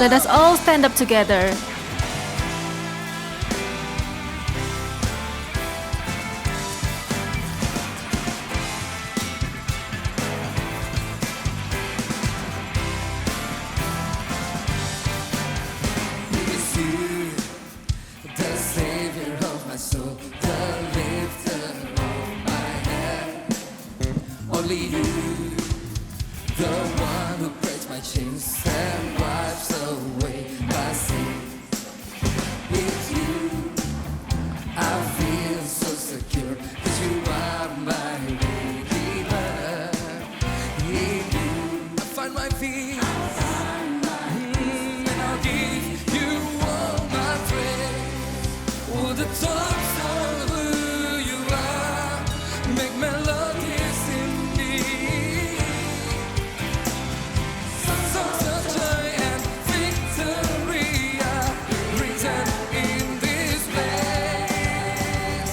Let us all stand up together. It's you, the savior of my soul, the lifter of my head. Only you, the one who breaks my chains and wipes away my sin. With you, I feel so secure, 'cause you are my redeemer. In you, I find my peace. And I'll give you all my praise. Oh, the thoughts of who you are make melodies in me. Songs of joy and victory are written in this place.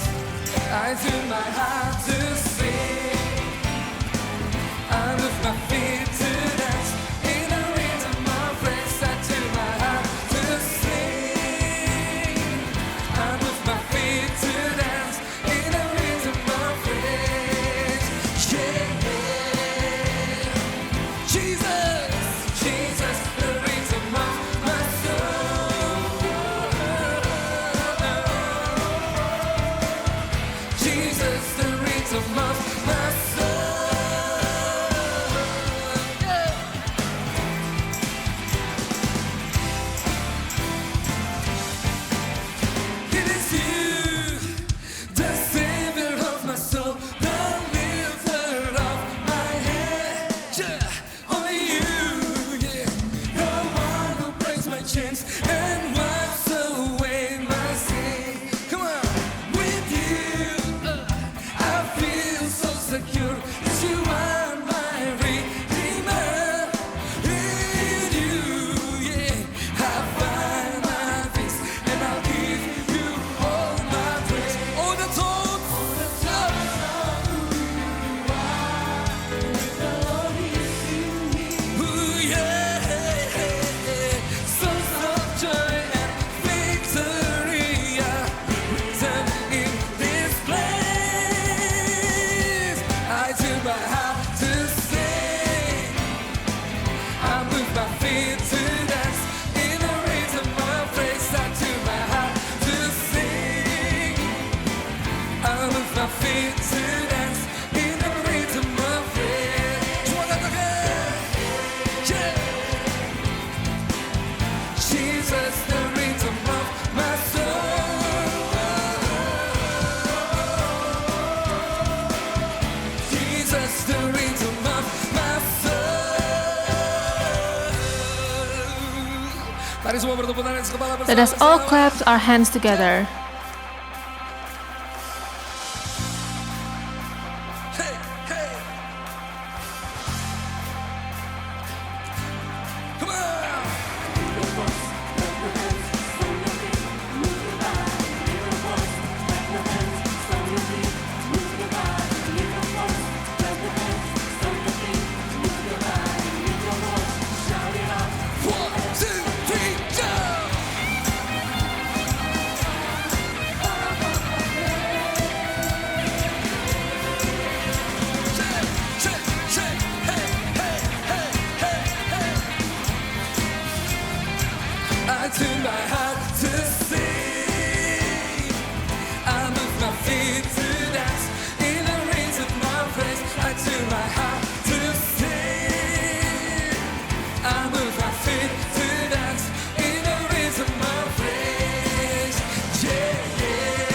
I tune my heart to sing. I lift my feet to dance in the rhythm of praise. I tune my heart to sing. I lift my feet to dance in the rhythm of praise. Yeah, Jesus, Jesus, the rhythm of my soul. Jesus, the rhythm of my soul. Yeah. It is you, the savior of my soul, the lifter of my head. Yeah, only you, yeah, the one who breaks my chains and wipes away my sin. Come on, with you, I feel so secure, 'cause you are my redeemer. In you, yeah, I find my peace, and I'll give you all my praise. Oh, the thoughts of who you are, melodies in me. Ooh, yeah, songs of joy and victory are written in this place. I tune my heart to sing. I move my feet to dance in the rhythm of praise. I tune my heart to sing. I move my feet to dance in the rhythm of praise. Yeah. Jesus, the rhythm of my soul. Jesus, the rhythm of my soul. Mari semua bertepuk tangan kepala bersama. Let us all clap our hands together. Hey, hey. Come on. One, two, three, go. Shake, shake, shake. Hey, hey, hey, hey, hey. I tune my heart to sing. I move my feet to dance in the rhythm of praise. I tune my heart to sing. I move my feet to dance in the rhythm of praise. Yeah, yeah.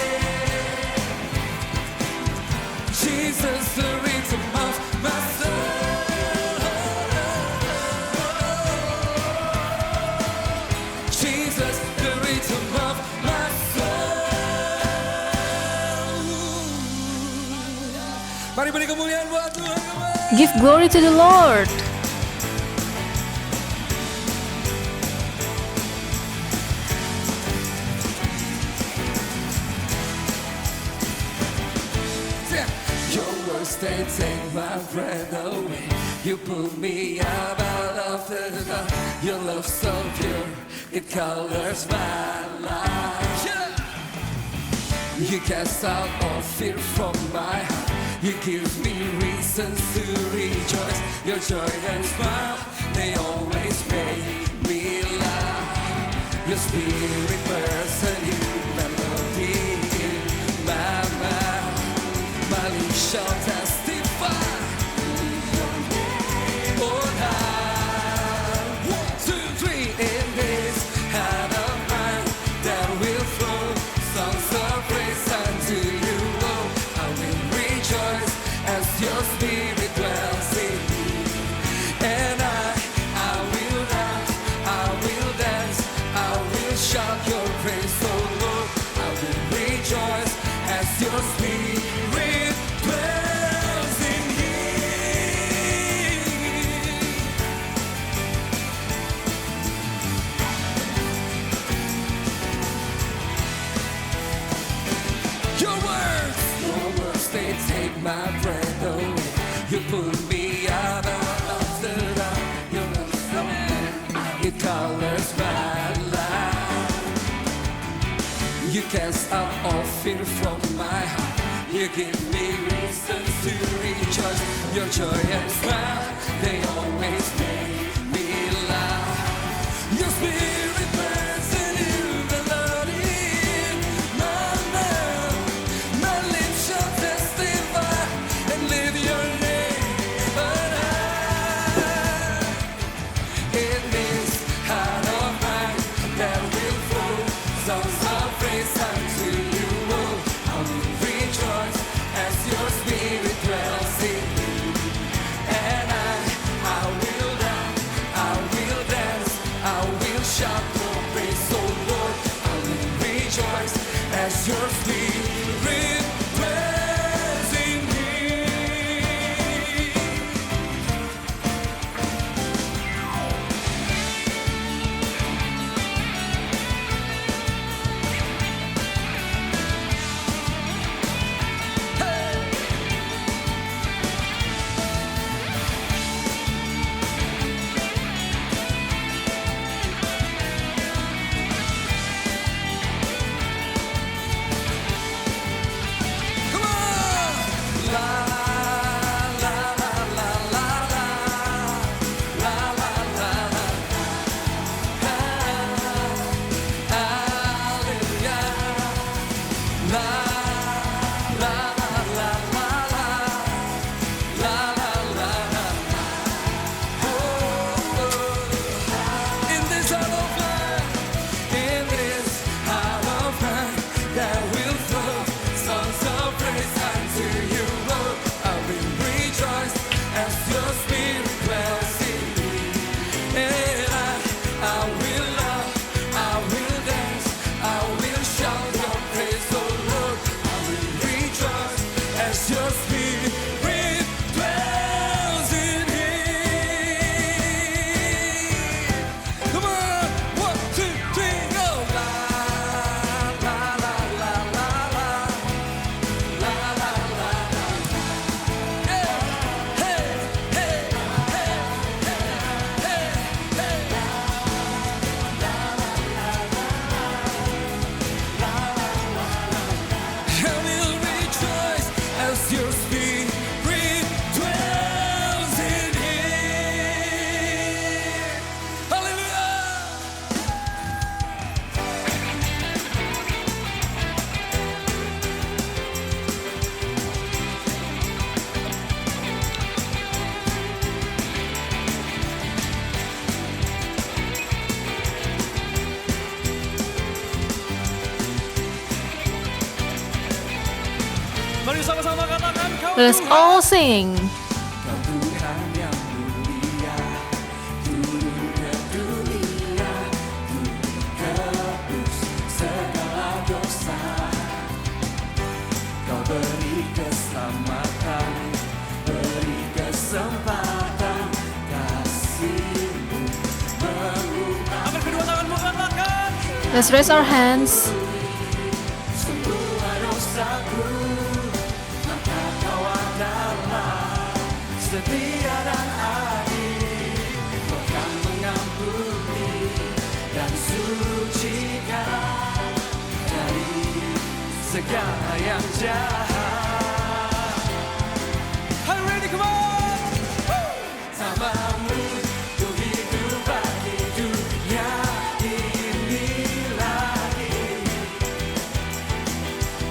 Jesus, the rhythm of my soul. Jesus, the rhythm of my soul. Mari beri kemuliaan buat Tuhan. Give glory to the Lord. Your words worst, they take my breath away. You pull me up out of the dark. Your love so pure, it colors my life. Yeah. You cast out all fear from my heart. You give me reasons to rejoice. Your joy and smile, they always make me laugh. Your spirit bursts a new melody in my mouth. My lips shall testify. Oh, now, 1, 2, 3, in this heart of mine that will flow songs of praise unto you. Oh, I will rejoice as your spirit dwells in me. And I will dance, I will dance, I will shout your praise, oh Lord. I will rejoice as your spirit dwells in me. Your words, they take my breath away. You pull me out of the dark. Your love so pure, it colors my life. You cast out all fear from my heart. You give me reasons to rejoice. Your joy and smile, they always make me laugh. Your spirit burns a new melody in my mouth. My lips shall testify and lift your name high. In this heart of mine that will flow songs of praise unto you. Oh, I will rejoice as your spirit dwells in me. And I will dance, I will dance, I will shout your praise, oh Lord. I will rejoice as your spirit dwells in me. Come on! La la la la la la la la la la. Hallelujah. La la la la la la la la la la. Oh, in this heart of mine, in this heart of mine that will flow songs of praise unto you, Lord. I will rejoice as your spirit dwells in me. And I will love, I will dance, I will shout your praise, oh Lord. I will rejoice as your spirit dwells in me. Come on, 1, 2, 3, go! La la la la la la la la la la. Yeah, hey, hey, hey, hey, hey, hey. I will rejoice as your spirit dwells in here. Hallelujah! Mari sama-sama katakan kau Let's Tuhan. all sing. Kau Tuhan yang mulia, turun ke dunia, tebus segala dosa. Kau beri keselamatan, beri kesempatan, kasih-Mu mengubah Angkat kedua tanganmu katakan. Let's raise our hands. semua dosaku. Maka Kau adalah setia dan adil. Kau kan mengampuni dan sucikan dari segala yang jahat. Are you ready? Come on! Tamamu ku hidup bagi dunia ini lagi.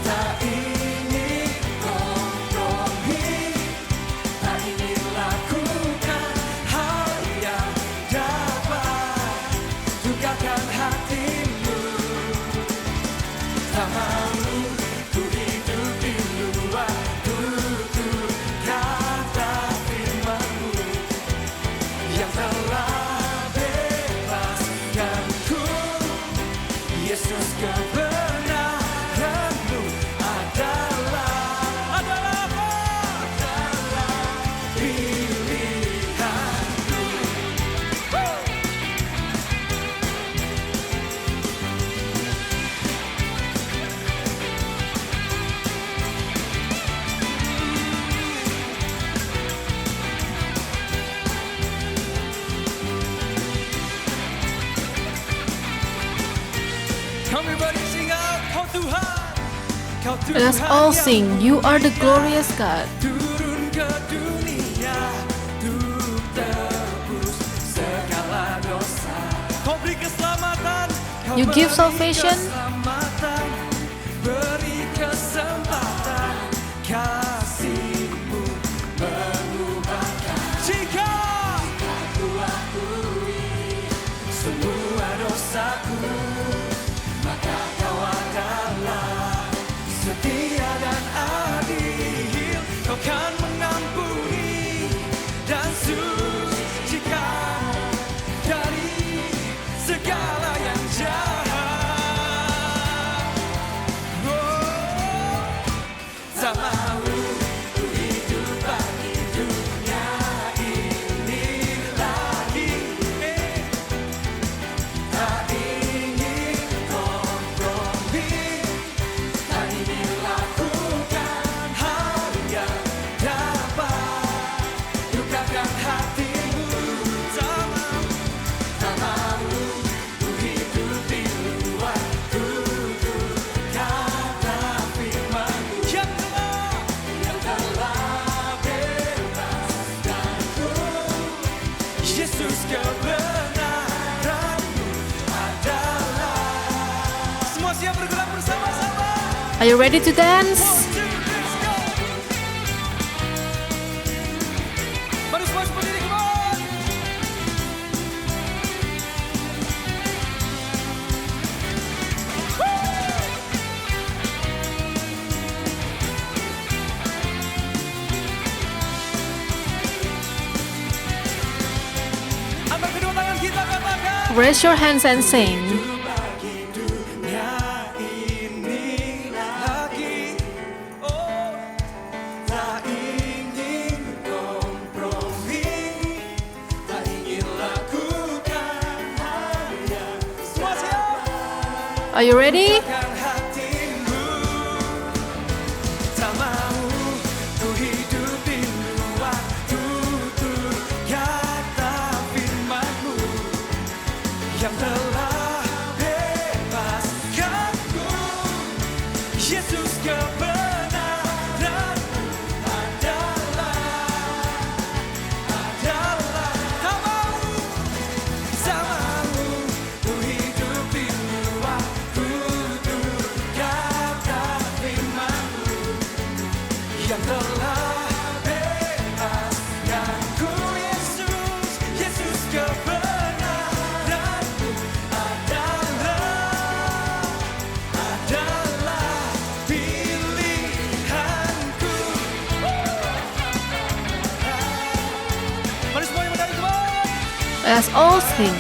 Tak ingin kompromi, tak ingin lakukan hal yang dapat dukakan hatimu. Tak mau ku hidup di luar tutur kata firman-Mu yang telah bebaskanku. Yesus, kebenaran-Mu adalah pilihanku. Come everybody sing out. Kau Tuhan. Kau Tuhan. Let us all sing, You are the glorious God. Turun ke dunia untuk tebus segala dosa. Kau beri keselamatan. Kau You give beri salvation. keselamatan, beri kesempatan, kasih-Mu mengubahkan. Jika Aku akui semua dosaku, maka Kau adalah setia dan adil. Kau kan mengampuni dan sucikan dari segala yang jahat. Oh, tak mau ku hidup bagi dunia ini lagi. Tak ingin kompromi, tak ingin lakukan hal yang dapat dukakan hatimu. Tak mau ku hidup di luar tutur kata firman-Mu yang telah bebaskanku. Yesus, kebenaran-Mu adalah. semua siap bergerak bersama-sama. Are you ready to dance? Let's go. Mari semua berdiri, come on. Angkat kedua tangan kita, katakan. Raise your hands and sing. Bagi dunia ini lagi. Oh, tak ingin kompromi, tak ingin lakukan hal yang Semua siap. Are you ready? kan hatimu. Tak mau ku hidup di luar tutur kata firman-Mu yang telah bebaskanku. Yesus, kebenaran-Mu adalah. Tak mau ku hidup di luar tutur kata firman-Mu yang telah bebaskanku. Yesus, Yesus, kebenaran-Mu adalah pilihanku. Mari semuanya berdiri, come on. Let us all sing.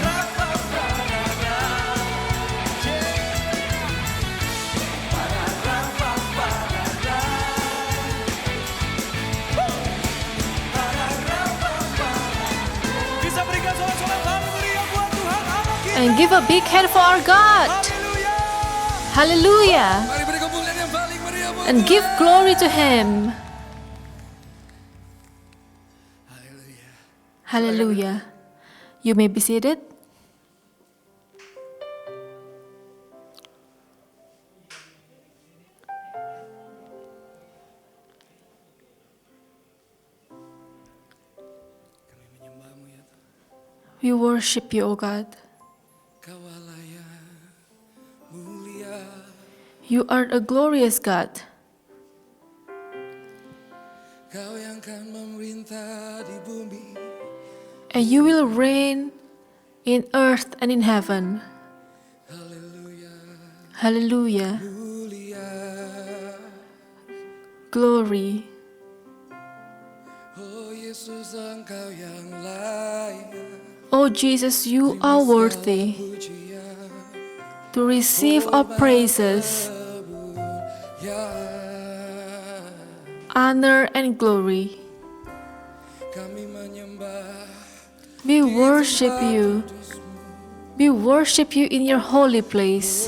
Bisa berikan soal-soal haleluya buat Tuhan Allah kita. And give a big hand for our God. Haleluya. Hallelujah. Mari beri kemuliaan yang paling meriah buat And give glory to Him. Hallelujah. You may be seated. Kami menyembahmu ya Tuhan. We worship you, O God. Kau Allah yang mulia. You are a glorious God. Kau yang akan memerintah di bumi. And you will reign in earth and in heaven. Haleluya. Hallelujah. Mulia. Glory. Oh Yesus, Engkau yang layak. Oh Jesus, you are worthy Pujian. to receive our praises, Ya. honor, and glory. Kami menyembah. We worship you. We worship you in your holy place.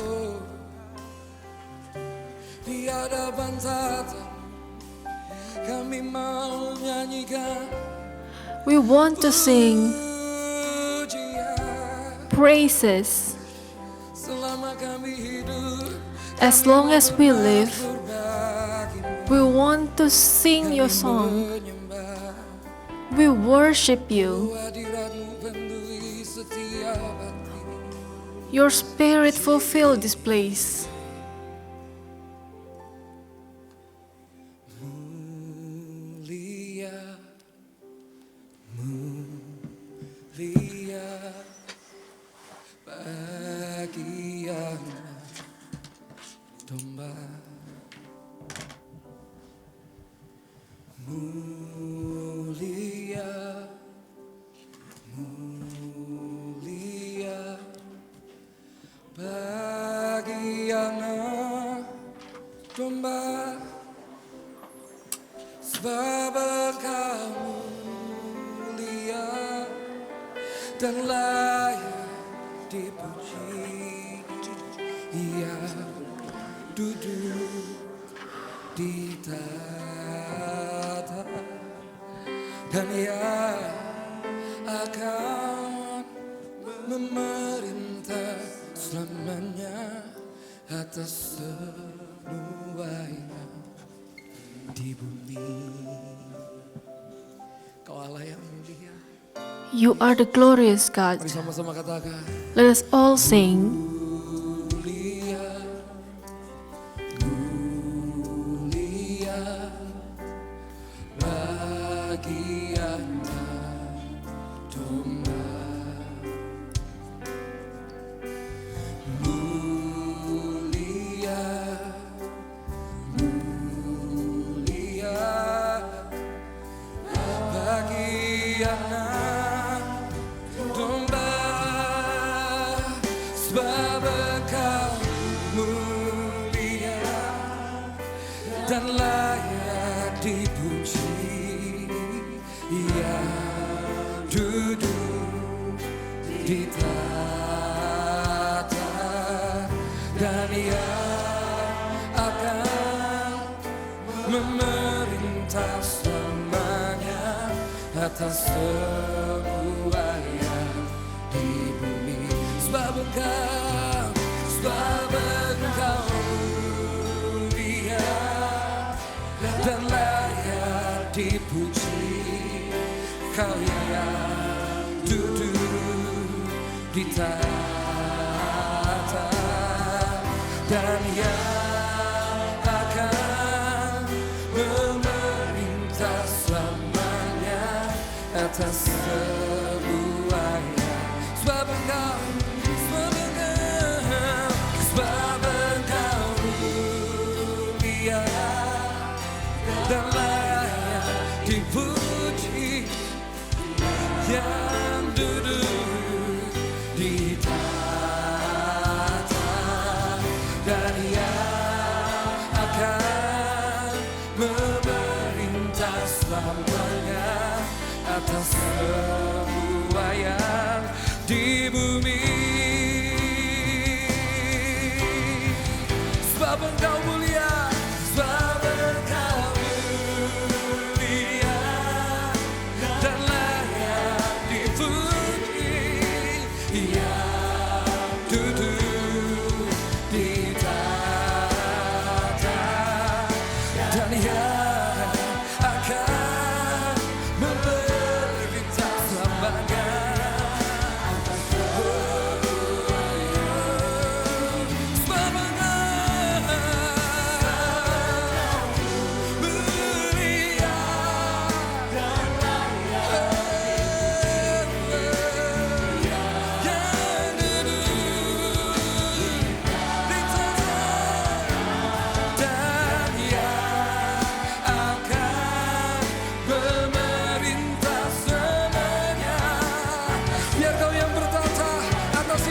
Di hadapan tahta kami mau nyanyikan We want to sing pujian praises selama kami hidup. as long as we live. Bagimu We want to sing your song. menyembah. We worship you. Hadiratmu penuhi setiap hati. Your spirit fulfill this place. Mulia, mulia bagi anak domba. Mulia, mulia bagi anak domba. Sebab Engkau mulia dan layak dipuji. Ia duduk di tahta dan Ia akan memerintah selamanya atas semua yang di bumi. Kau Allah yang mulia. You are the glorious God. Mari sama-sama katakan. Let us all sing. Mulia, mulia bagi anak domba. Mulia, mulia bagi anak domba. Sebab Engkau mulia dan layak dipuji. Ia duduk di tahta dan Ia akan memerintah selamanya atas semua yang di bumi. Sebab Engkau mulia dan layak dipuji. Kau yang duduk di tahta dan yang akan memerintah selamanya atas semua yang. Sebab Engkau mulia dan layak dipuji. Yang duduk di tahta dan Yang akan memerintah selamanya atas semua yang di bumi. Sebab Engkau mulia, sebab Engkau mulia dan layak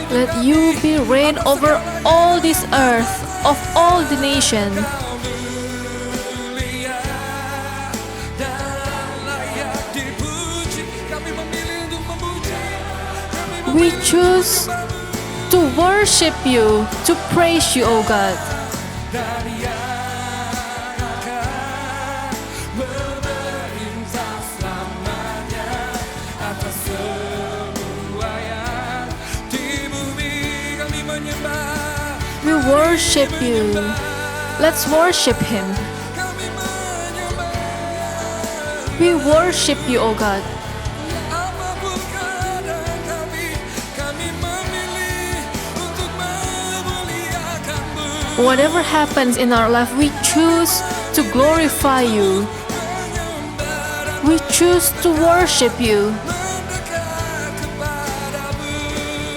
Let you be reign over all this earth of all the nation. mulia dan layak dipuji. Kami memilih untuk memuji. Kami We choose to worship you, to praise you, O God. dari yang akan memerintah selamanya atas semua yang di bumi. Kami menyembah, We worship you. Let's worship Him. kami menyembah. We worship you, O God. Apapun keadaan kami memilih untuk memuliakan-Mu. Whatever happens in our life, we choose to glorify you. We choose to worship you Mendekat kepadamu.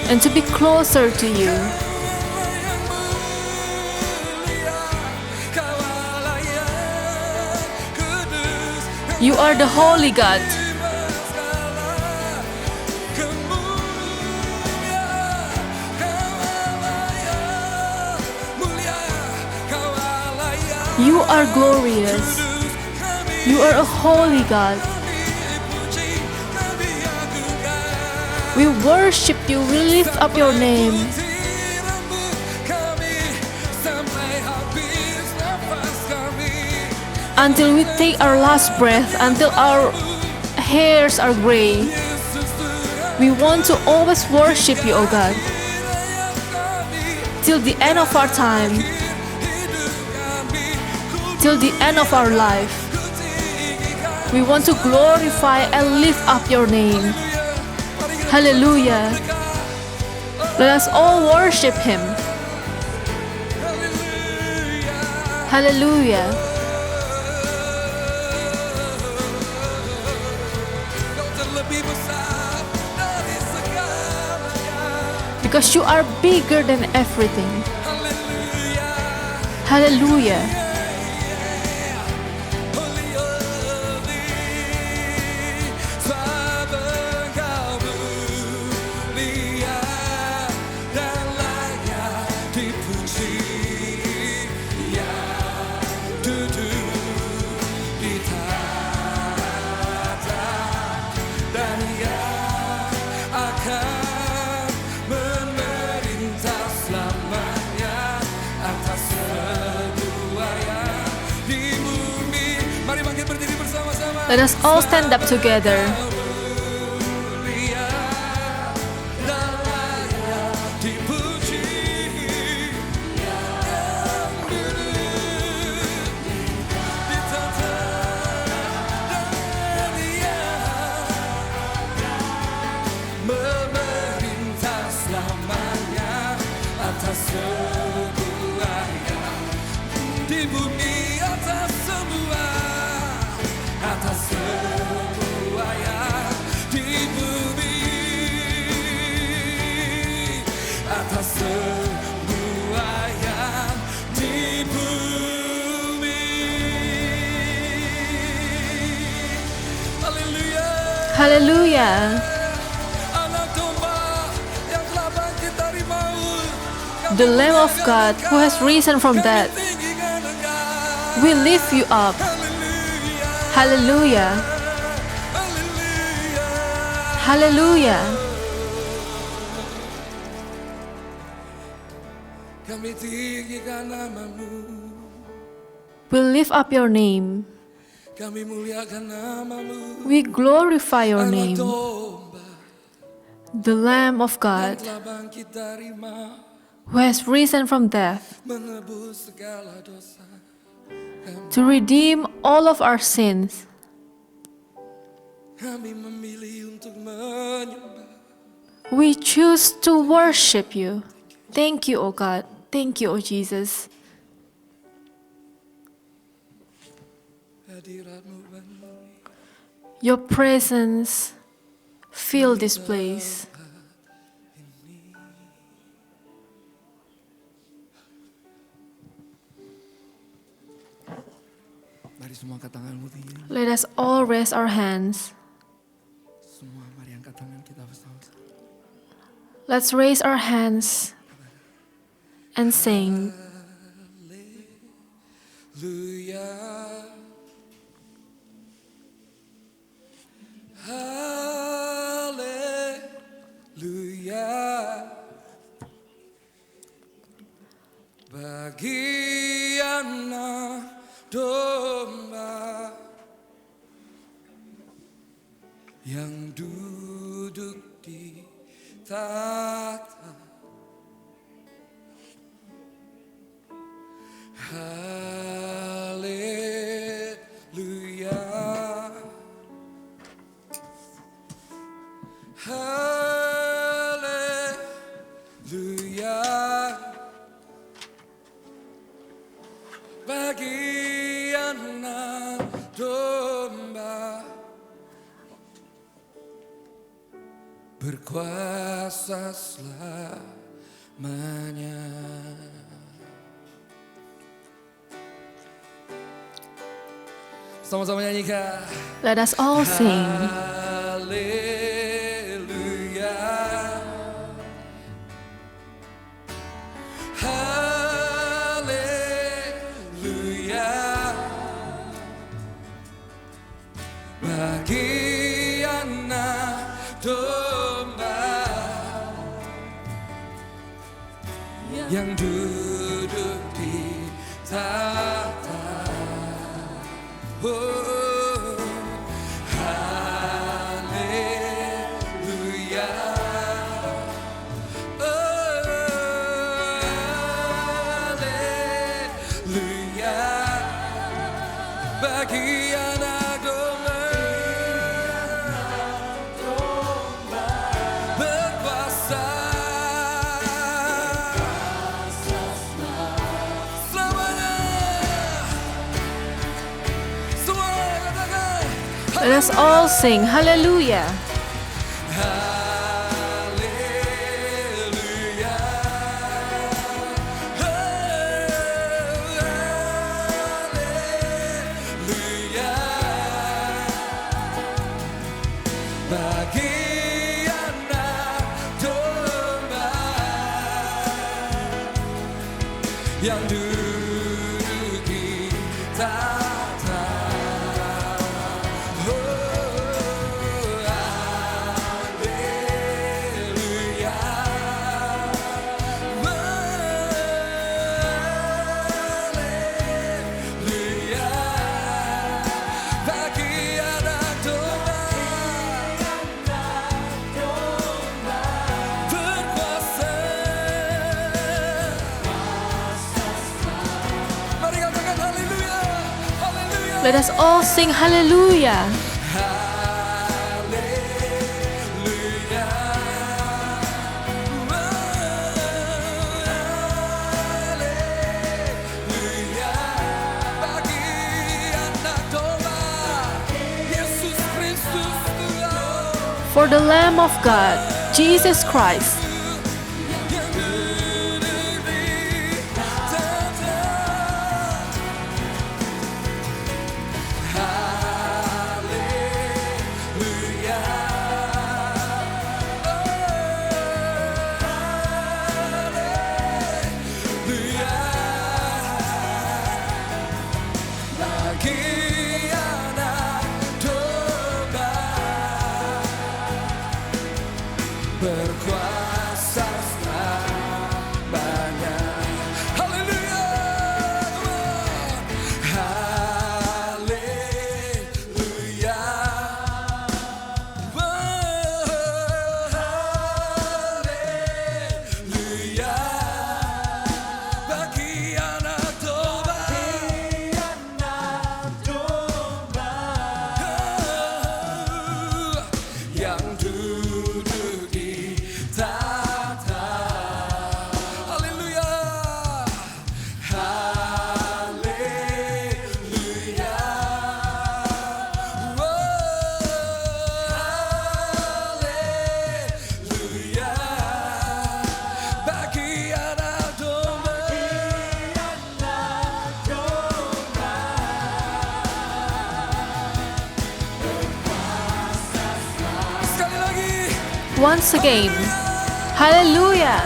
and to be closer to you. Yang mulia, Kau Allah yang kudus. You are the Holy God. Terima segala kemuliaan. Kau Allah yang mulia, Kau Allah yang You are glorious. kudus. Kami You are a holy God. puji, kami agungkan. We worship you. We lift up your name Putiramu kami sampai habis nafas kami. until we take our last breath, until our hairs are gray. Yesus Tuhan We want to always worship you, O God, yang kami, till the end of our time, hidup kami, till the end of our life. ku tinggikan. We want to glorify and lift up your name. Hallelujah. Let us all worship Him. Hallelujah. Kau terlebih besar dari segalanya. Because you are bigger than everything. Haleluya. Hallelujah. Holy, holy, Sebab Engkau mulia dan layak dipuji. Yang duduk di tahta dan yang akan memerintah selamanya atas semua yang di bumi. Mari bangkit berdiri bersama-sama. Let us all stand up together. Mulia dan layak dipuji. Yang duduk di tahta dan yang memerintah selamanya atas semua yang di bumi, atas semua yang di bumi, atas semua yang di bumi. Haleluya. Hallelujah. Anak domba yang telah bangkit dari maut, The Lamb of God who has risen from death. tinggikan Engkau. We lift you up. Haleluya. Hallelujah. Haleluya. Hallelujah. Kami tinggikan nama-Mu, We lift up your name. kami muliakan nama-Mu. We glorify your Anak name. domba The Lamb of yang God telah bangkit dari maut, who has risen from death menebus segala dosa. to redeem all of our sins. Kami memilih untuk menyembah. We choose to worship you. Thank you, O God. Thank you, O Jesus. Hadirat-Mu penuhi Your presence fill this place. Mari semua angkat tanganmu tinggi. Let us all raise our hands. Semua mari angkat tangan kita bersama-sama. Let's raise our hands and sing. Hallelujah. Hallelujah. Bagi anak domba yang duduk di tahta. Hallelujah. Hallelujah. Bagi anak domba berkuasa selamanya. Sama-sama nyanyikan. Let us all sing. Haleluya. Haleluya. Bagi anak domba yang duduk di tahta. Oh, haleluya. Oh, haleluya. Bagi anak domba berkuasa selamanya. Let us all sing. Hallelujah. Haleluya. Haleluya. Bagi anak domba yang duduk di tahta. Let us all sing hallelujah. For the Lamb of God, Jesus Christ. Berkuasa selamanya. Haleluya. Haleluya. Haleluya. Bagi anak domba yang duduk di tahta. Haleluya. Haleluya. Haleluya. Bagi anak domba sekali lagi. Once again, Hallelujah.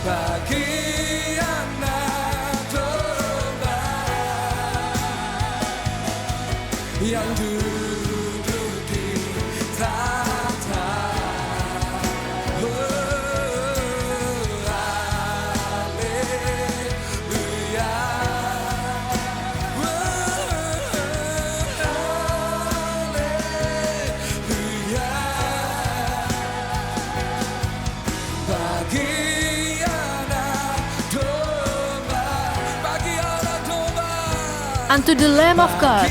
Bagi anak domba yang duduk di tahta. Haleluya. Haleluya. Bagi Unto the Lamb of God.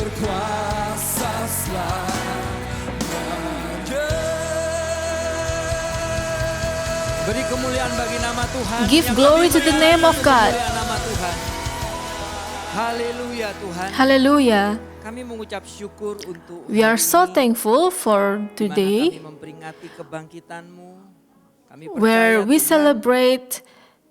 Berkuasa selamanya. Beri kemuliaan bagi nama Tuhan. Give Yang glory lebih to the mulia name of lagi God. kemuliaan nama Tuhan. Haleluya Tuhan. Hallelujah. Kami mengucap syukur untuk We are hari so ini, thankful for di mana today, kami memperingati kebangkitan-Mu. Kami where percaya we Tuhan, celebrate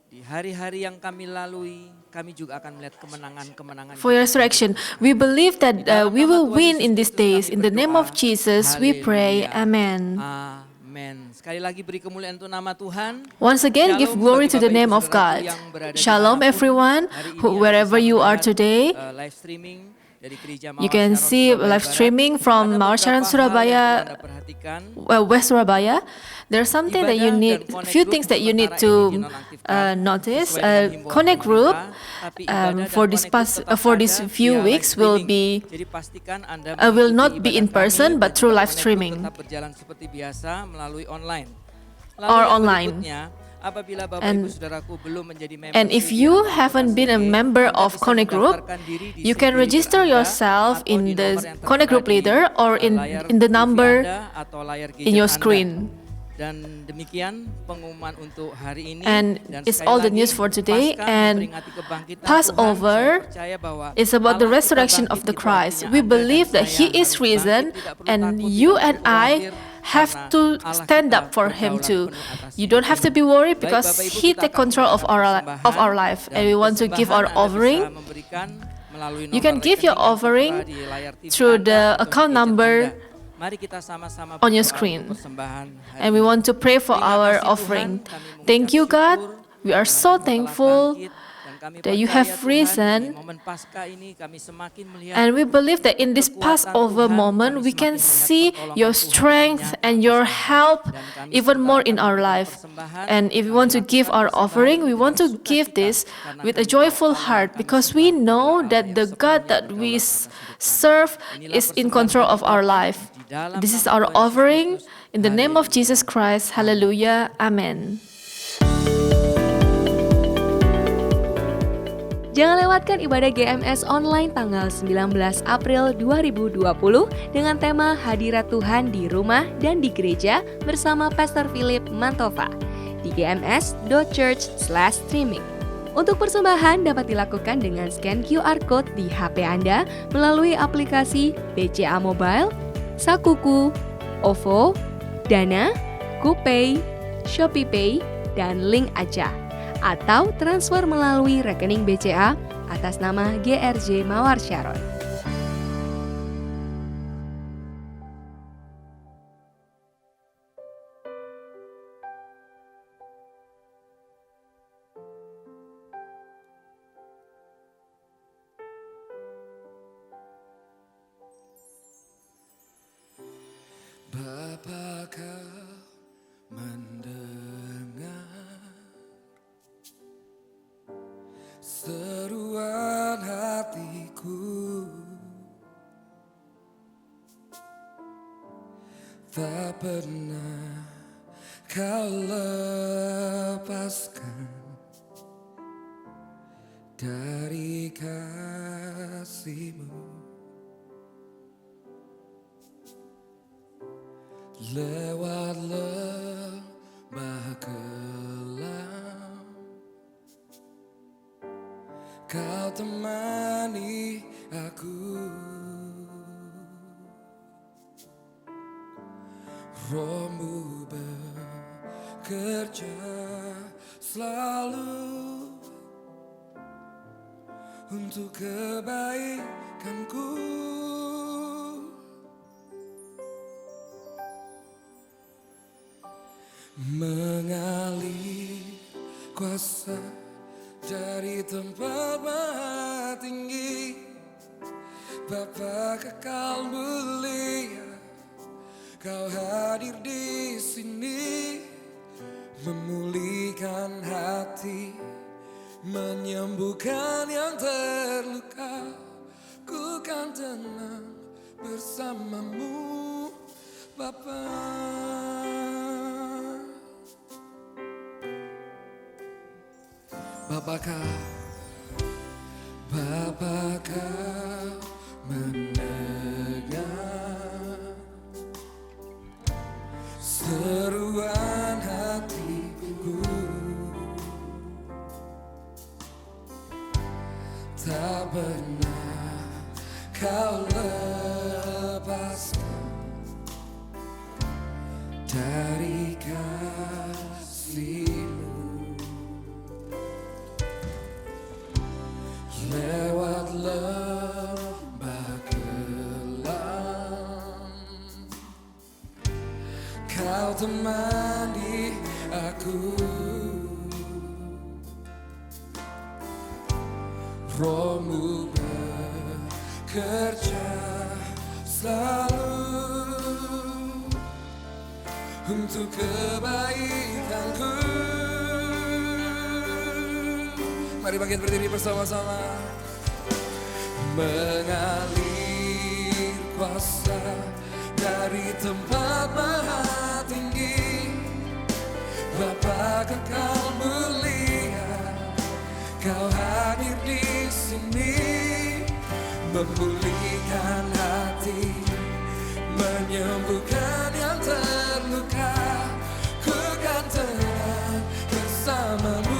di hari-hari yang kami lalui, kami juga akan melihat kemenangan-kemenangan for your resurrection. We believe that we will win in these days. In the name of Jesus, we pray. Amen. Amin. Sekali lagi beri kemuliaan untuk nama Tuhan. Once again, give Shalom glory bagi to the Bapak name Ibu of Saudaraku God. yang berada Shalom dimanapun everyone, hari ini yang wherever bisa you are melihat, today. live streaming dari Gereja You Mawar can Sharon, see Surabaya live Barat. streaming from Ada Mawar Sharon, beberapa hal yang perlu Surabaya, Anda perhatikan. West Surabaya. There's something that you Ibadah need, dan connect few group things that you need sementara ini to dinonaktifkan notice. sesuai dengan himbauan Connect group pemerintah, tapi ibadah for dan this connect group tetap for these ada few via live weeks will streaming. be Jadi pastikan Anda will mengikuti not be ibadah in person kami but dan through juga live connect group streaming tetap berjalan seperti biasa melalui online. Lalu or yang online. berikutnya, apabila Bapak And- Ibu Saudaraku belum menjadi member And if CDA you atau haven't been a CDA, member Anda of bisa Connect Group, mendaftarkan diri di you can CD register Anda yourself atau in di the nomor yang Connect Group tertera di, leader or layar in the TV number Anda atau layar gadget in your Anda. screen. Dan demikian pengumuman untuk hari ini. And Dan it's sekali all the lagi, news for today. Paskah And memperingati kebangkitan Passover Tuhan, saya percaya bahwa It's about the Allah kita resurrection bangkit of the itu Christ. artinya We Anda dan believe that saya He is harus risen, bangkit, tidak perlu and takut, you tidak and perlu I khawatir, have karena to Allah stand kita up for Him berdaulat too. penuh atas You don't have to hidup be worried ini. because Baik, Bapak Ibu, He kita take akan control of memberikan our life, persembahan, and we want to give our persembahan Anda offering. bisa memberikan melalui You nomor can give your rekening yang offering tertera di layar TV through Anda the atau account gadget number Anda. Mari kita sama-sama on your berdoa screen. untuk persembahan hari And we ini. want to pray for Terima our kasih offering. Tuhan, kami mengucap Thank you, God. syukur We are karena so Engkau telah thankful bangkit, dan kami that you percaya, have Tuhan, risen. di momen Paskah ini kami semakin melihat And we believe that in this kekuatan Passover Tuhan, moment, kami we can semakin melihat see pertolongan your Tuhan strength yang and nyata your sekali. help Dan kami even sebentar more akan in our memberikan life. persembahan. And if we Kami want to give lakukan our persembahan offering, we dengan want to sukacita, give this karena with a Engkau joyful Allah heart yang kami because sembah, we Engkau know Allah that yang the God sepenuhnya that we berdaulat atas hidup kami. serve Inilah is in persembahan control kami of our Bapa, life. di dalam This is nama our Tuhan Yesus offering Kristus. in the name of Haleluya. Jesus Christ. Hallelujah. Amen. Jangan lewatkan ibadah GMS online tanggal 19 April 2020 dengan tema Hadirat Tuhan di Rumah dan di Gereja bersama Pastor Philip Mantova di gms.church/streaming. Untuk persembahan dapat dilakukan dengan scan QR Code di HP Anda melalui aplikasi BCA Mobile, Sakuku, OVO, Dana, GoPay, ShopeePay, dan Link Aja. Atau transfer melalui rekening BCA atas nama GRJ Mawar Sharon. Bapa kau mendengar seruan hatiku, tak pernah kau lepaskan dari kasih-Mu. Lewat lembah kelam aku. Rohmu bekerja selalu untuk kebaikanku. Mengalir kuasa dari tempat maha tinggi, Bapa kekal mulia, Kau hadir di sini, memulihkan hati, menyembuhkan yang terluka. Ku kan tenang bersamamu, Bapa. Bapa kau mendengar seruan hatiku, tak pernah kau lepaskan dari kasih-Mu. Lewat lembah kelam, Kau temani aku. Rohmu bekerja selalu untuk kebaikanku. Mari bangkit berdiri bersama-sama. Mengalir kuasa dari tempat maha tinggi, Bapa kekal mulia, Kau hadir di sini, memulihkan hati, menyembuhkan yang terluka. Ku kan tenang bersamamu,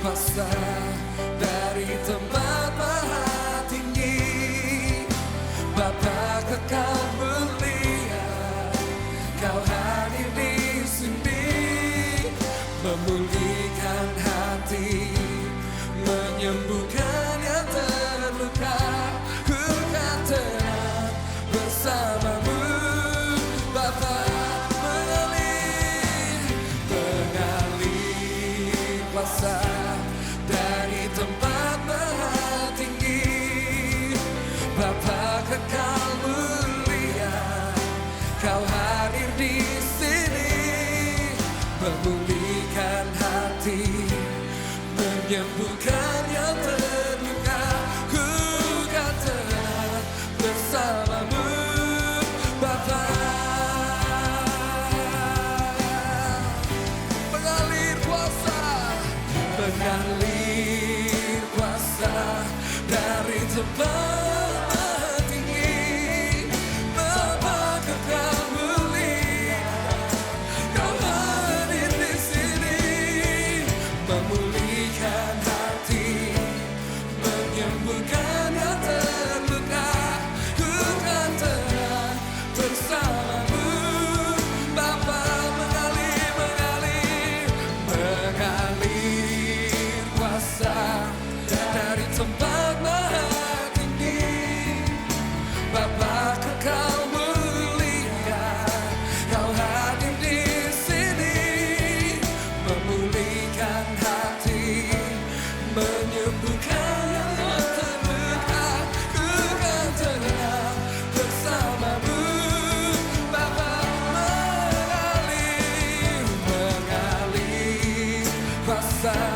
kuasa dari tempat maha tinggi, Bapa kekal mulia, Kau hadir di sini, memulihkan hati, menyembuhkan yang terluka. Ku kan tenang bersamamu, Bapa. Mengalir kuasa dari tempat maha tinggi, Bapa kekal mulia, Kau hadir di sini, memulihkan hati, menyembuhkan yang terluka. Ku kan tenang bersamamu, Bapa. Mengalir kuasa dari tempat tinggi, Bapa kekal mulia, Kau hadir di sini, memulihkan hati, menyembuhkan yang terluka. Ku kan tenang bersamamu, Bapa. Mengalir kuasa dari tempat maha tinggi, Bapa kekal mulia, Kau hadir di sini, memulihkan hati, menyembuhkan yang terluka. Ku kan tenang bersamamu, Bapa. Mengalir kuasa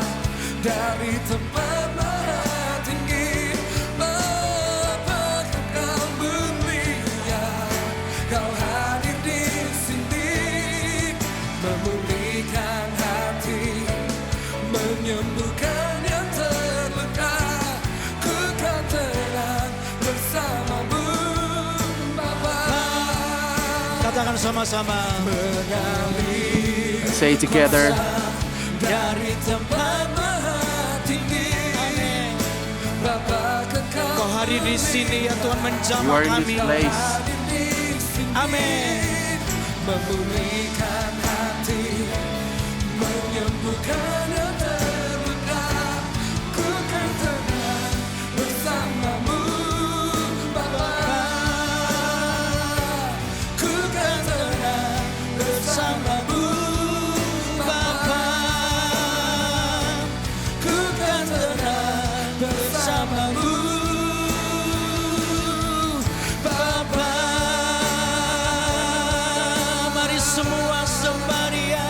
dari tempat maha tinggi, Bapa kekal mulia, Kau hadir di sini, memulihkan hati, menyembuhkan yang terluka. Ku kan tenang bersamamu, Bapa. Katakan sama-sama. Mengalir Say together. dari tempat maha tinggi. Bapa kekal, Kau hadir di sini ya Tuhan, You menjamah are in kami. this place. hadir di sini. Amin. Memulihkan hati, menyembuhkan yang terluka. Ku kan tenang bersamamu, Bapa. Ku kan tenang bersamamu, Bapa. Ku kan tenang bersamamu, Bapa. Mari semua sembah Dia.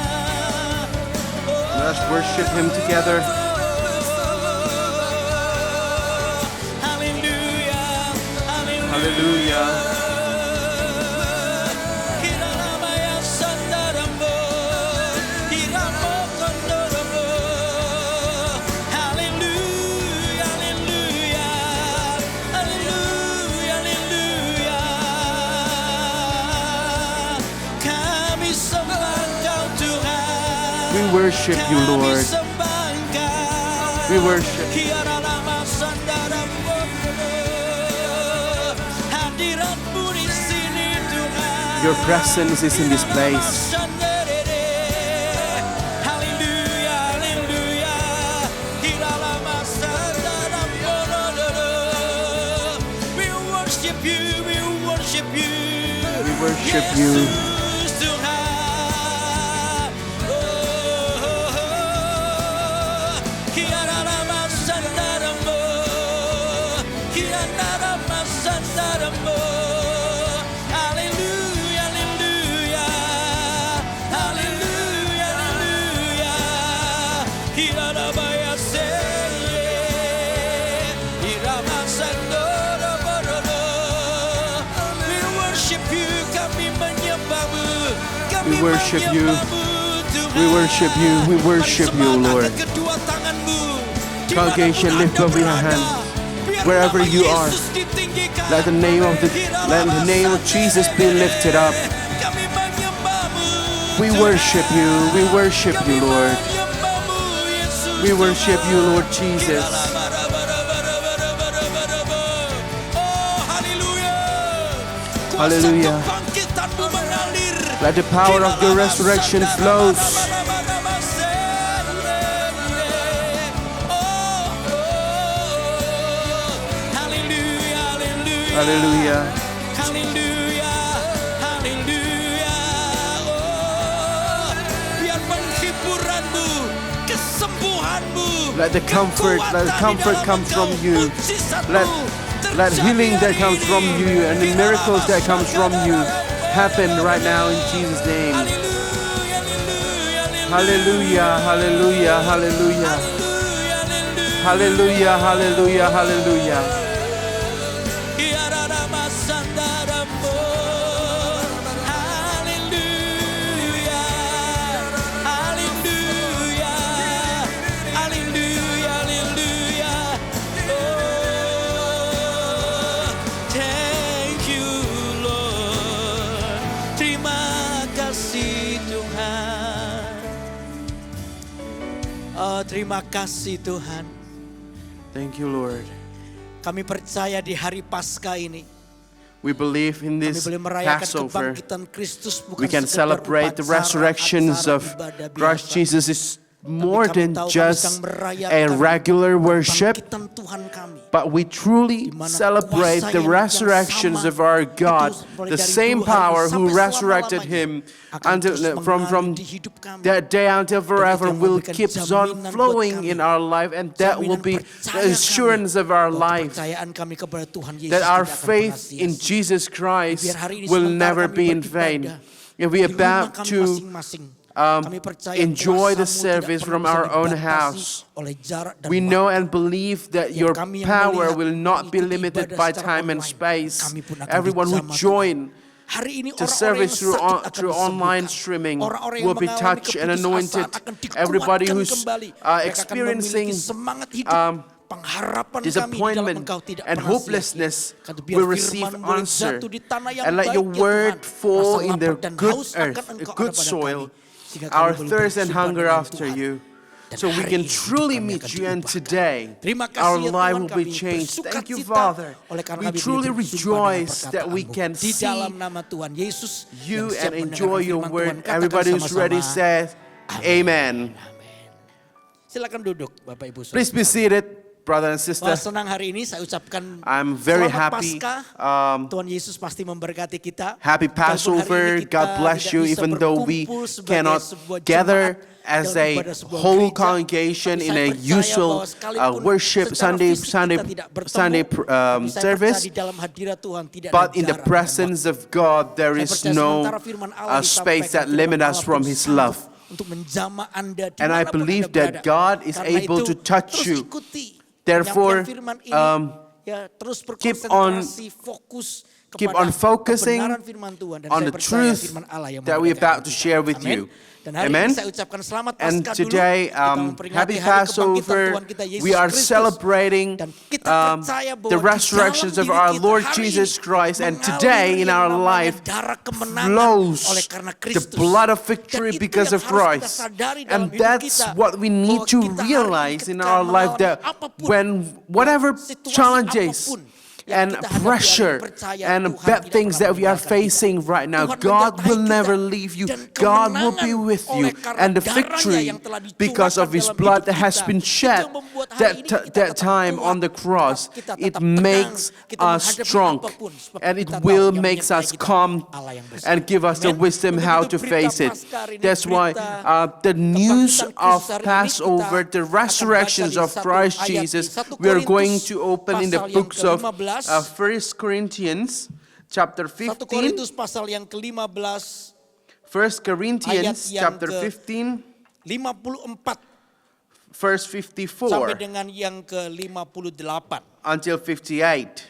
Let's worship Him together. Haleluya. Haleluya. Hallelujah. Hiranamaya sandarambo, hiramo kondorambo. Haleluya, haleluya, haleluya, haleluya. Kami sembah Engkau Tuhan. We worship you, Kami Lord. sembah Engkau. We worship. Hiranama sandarambo. Hadiratmu di sini Tuhan. Your presence is in this place. Haleluya, haleluya. Hilalama sandarambololo. We worship you, we worship you. We worship you. Yesus Tuhan. Hilalama sandarambo. Hilalama sandarambo. Haleluya, haleluya. Haleluya, haleluya. Hilalabaya seye. Hirama sandarambololo. We worship you, kami menyembahmu. Kami We worship you. menyembahmu, Tuhan. We worship you. We worship you, Bersembahkan Lord. kedua tanganmu. Congregation, Dimanapun lift up Anda your berada, hand. biar Wherever nama you are, Yesus ditinggikan. Let the name of Jesus be lifted up. Kami menyembahmu, We Tuhan. worship you. We worship Kami you, Lord. menyembahmu, Yesus We worship Tuhan. you, Lord Jesus. Oh, haleluya. Kuasa Hallelujah. kebangkitanmu mengalir. Let the power of the resurrection flows. Hallelujah. Haleluya, haleluya. Oh, biar penghiburanmu, kesembuhanmu, Let the comfort kekuatan di dalam come from Engkau, you. mukjizatmu Let terjadi healing that hari comes from ini. you and the miracles that comes from you happen right now in Jesus' name. Haleluya, Hallelujah. Hallelujah. Hallelujah. Hallelujah. Hallelujah. Hallelujah. Thank you Lord. Terima kasih Tuhan. Oh, terima kasih Tuhan. Thank you, Lord. Kami percaya di hari Paskah ini We believe in kami this boleh merayakan Passover. kebangkitan Kristus bukan We can sekedar celebrate the upacara, resurrections acara of ibadah Christ biasa. Jesus is more Kami than tahu kami just sedang merayakan a regular worship, kebangkitan Tuhan kami. but we truly Di mana celebrate kuasa the yang resurrections sama of our God, itu mulai the dari same dulu hari power ini who sampai resurrected selama-lamanya him akan until terus from mengalir di hidup kami. that day until forever yang will memberikan keeps on jaminan buat flowing kami. in our life, and that will Jaminan be percaya the assurance of our bahwa life kepercayaan kami kepada Tuhan Yesus that our tidak akan faith pernah in sia-sia. Jesus Christ Biar hari ini will sementara never kami be in beribadah vain. If we are di rumah about kami to masing-masing, kami percaya enjoy the kuasa-Mu service tidak from pernah our bisa own dibatasi house, oleh jarak dan we waktu. know and believe that Setiap your kami yang power melihat will not be mengikuti limited ibadah by secara time and online, space. kami pun akan Everyone who dijamah join Hari ini to orang-orang service yang sakit akan through online disembuhkan. streaming Orang-orang will yang be mengalami touched and anointed. keputusasaan akan Everybody dikuatkan who's kembali. Mereka akan experiencing memiliki semangat hidup. Pengharapan kami di dalam disappointment Engkau tidak and pernah hopelessness sia-sia. Kata, biar will receive firman-Mu boleh answer, jatuh di tanah yang and let baik, your ya word Tuhan. fall Rasa in the lapar dan good haus akan earth, Engkau good ada pada soil, kami. Sehingga kami our boleh thirst and berjumpa hunger dengan after Tuhan. you. so we can truly meet you. And today, Terima kasih our ya life Tuhan, will be kami changed. Thank you, bersukacita Father. oleh karena We kami truly boleh bersumpah dengan rejoice that we perkataan-Mu. can Di see dalam nama Tuhan Yesus you yang siap and mendengar enjoy your firman word. Tuhan. Katakan Everybody who's sama-sama, ready says, Amen. Silakan duduk Bapak Ibu Saudara. Please be seated, brother and Wah, sister. senang hari ini saya ucapkan I'm very selamat happy. Paskah. Tuhan Yesus pasti memberkati kita. Happy Walaupun hari Passover. ini kita God bless tidak you, bisa even though we berkumpul sebagai cannot sebuah gather jemaat as dalam a ibadah sebuah whole gereja, congregation tapi in saya a percaya usual bahwa sekalipun worship secara Sunday fisik kita tidak bertemu, tapi saya service. percaya di dalam hadirat Tuhan tidak But ada in the jarak dan presence of God, there waktu. is Saya percaya no sementara firman Allah space disampaikan, that firman limits us Allah from pun His sanggup love. untuk menjamah Anda And I dimanapun believe Anda that berada. God is Karena able itu, to touch terus you. ikuti Therefore, penyampaian firman ini, ya, terus berkonsentrasi, fokus keep kepada on focusing kebenaran firman Tuhan, dan on saya the percaya truth firman Allah yang that we're memberkati about to kita. share with Amin. you. Dan hari Amen. ini saya ucapkan selamat And Paskah today, dulu. Kita memperingati happy hari kebangkitan Passover. Tuhan kita Yesus We are Kristus. celebrating Dan kita percaya bahwa the di resurrections dalam of diri our kita Lord hari Jesus ini Christ. And mengalir today in yang our namanya life darah kemenangan flows oleh karena the Kristus. blood of Dan victory itu because yang of harus kita Christ. sadari dalam And hidup that's kita, what we need bahwa to kita hari ini realize in ketika our life, mengalami that apapun, when whatever situasi challenges apapun yang and kita hadapi, pressure percaya and Tuhan bad tidak things pernah that we are meninggalkan kita. facing right now, Tuhan God menyertai will kita. never leave you. Dan God will be kemenangan with you. oleh karena And the darahnya victory, yang telah dicurahkan because of His dalam blood hidup that has kita, been itu shed yang membuat hari ini kita that tetap time kuat, on the cross, kita it tetap tenang, makes kita us menghadapi strong, apapun, sebab and it kita tahu will yang makes menyertai us kita, calm Allah yang besar. and give us the Amen. wisdom how Begitu to berita face it. Paskah hari ini, That's why berita the news kebangkitan of Kristus hari ini Passover, kita the akan baca resurrections di of satu Christ ayat di Jesus, 1 we are going Korintus to open in the pasal yang books of ke-15. 1 Corinthians chapter 1 15. Korintus pasal yang ke-15 1 Corinthians Ayat yang chapter ke- 15, 54 verse sampai 54 dengan yang ke-58. until 58.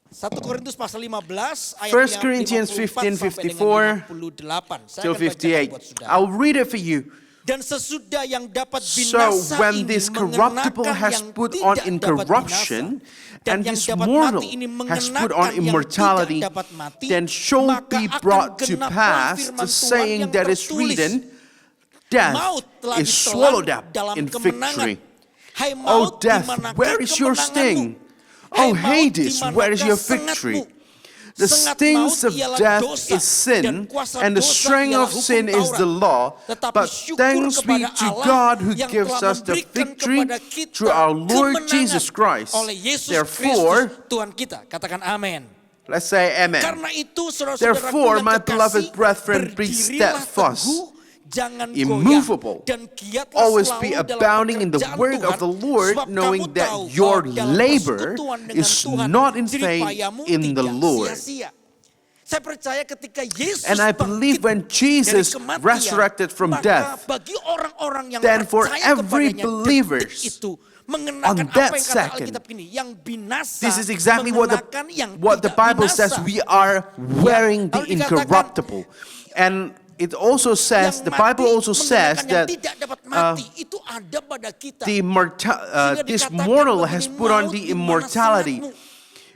1 Korintus pasal 15 ayat 1 yang Corinthians 54 sampai 15, dengan 58. Saya till akan bacakan buat 58. saudara. I'll read it for you. Dan sesudah yang dapat So binasa when ini this corruptible mengenakan has yang put tidak on dapat incorruption, binasa, and yang this dapat mortal mati ini has put mengenakan on yang immortality, tidak dapat mati, then shall maka be akan brought to genaplah pass firman the Tuhan saying yang that is tertulis, written, death maut telah is swallowed ditelan up dalam in kemenangan. victory. Hai Oh maut, death, dimanakah where is your kemenanganmu? sting? Hai Oh maut, Hades, where is dimanakah your victory? sengatmu? The Sengat stings maut of ialah death dosa, is sin, dan kuasa and the dosa strength ialah of hukum sin is the Taurat. law. Tetapi But syukur thanks be kepada to Allah God who yang gives telah us the memberikan victory kepada kita through our Lord kemenangan Jesus Christ. oleh Yesus Therefore, Kristus Tuhan kita. Katakan amin. let's say amen. Karena itu saudara-saudaraku Therefore, yang my kekasih, beloved brethren, be berdirilah steadfast, teguh, jangan immovable, goyah, dan giatlah always selalu be dalam abounding in the pekerjaan work of Tuhan, the Lord, sebab knowing kamu that tahu your bahwa dalam labor persekutuan dengan is Tuhan, not in jerih vain payahmu in the tidak Lord. sia-sia. Saya percaya ketika Yesus And I believe when Jesus dari kematian, resurrected from maka death, bagi orang-orang yang then for percaya every kepadanya, believers detik itu mengenakan on apa that yang kata second, Alkitab ini, yang binasa this is exactly what mengenakan yang the tidak Bible binasa. says. We are wearing the Lalu dikatakan, incorruptible. And it also says, yang the Bible mati also says mengenakan yang that tidak dapat mati, itu ada pada kita. this dikatakan mortal begini, has put on maut the di mana immortality. sengatmu?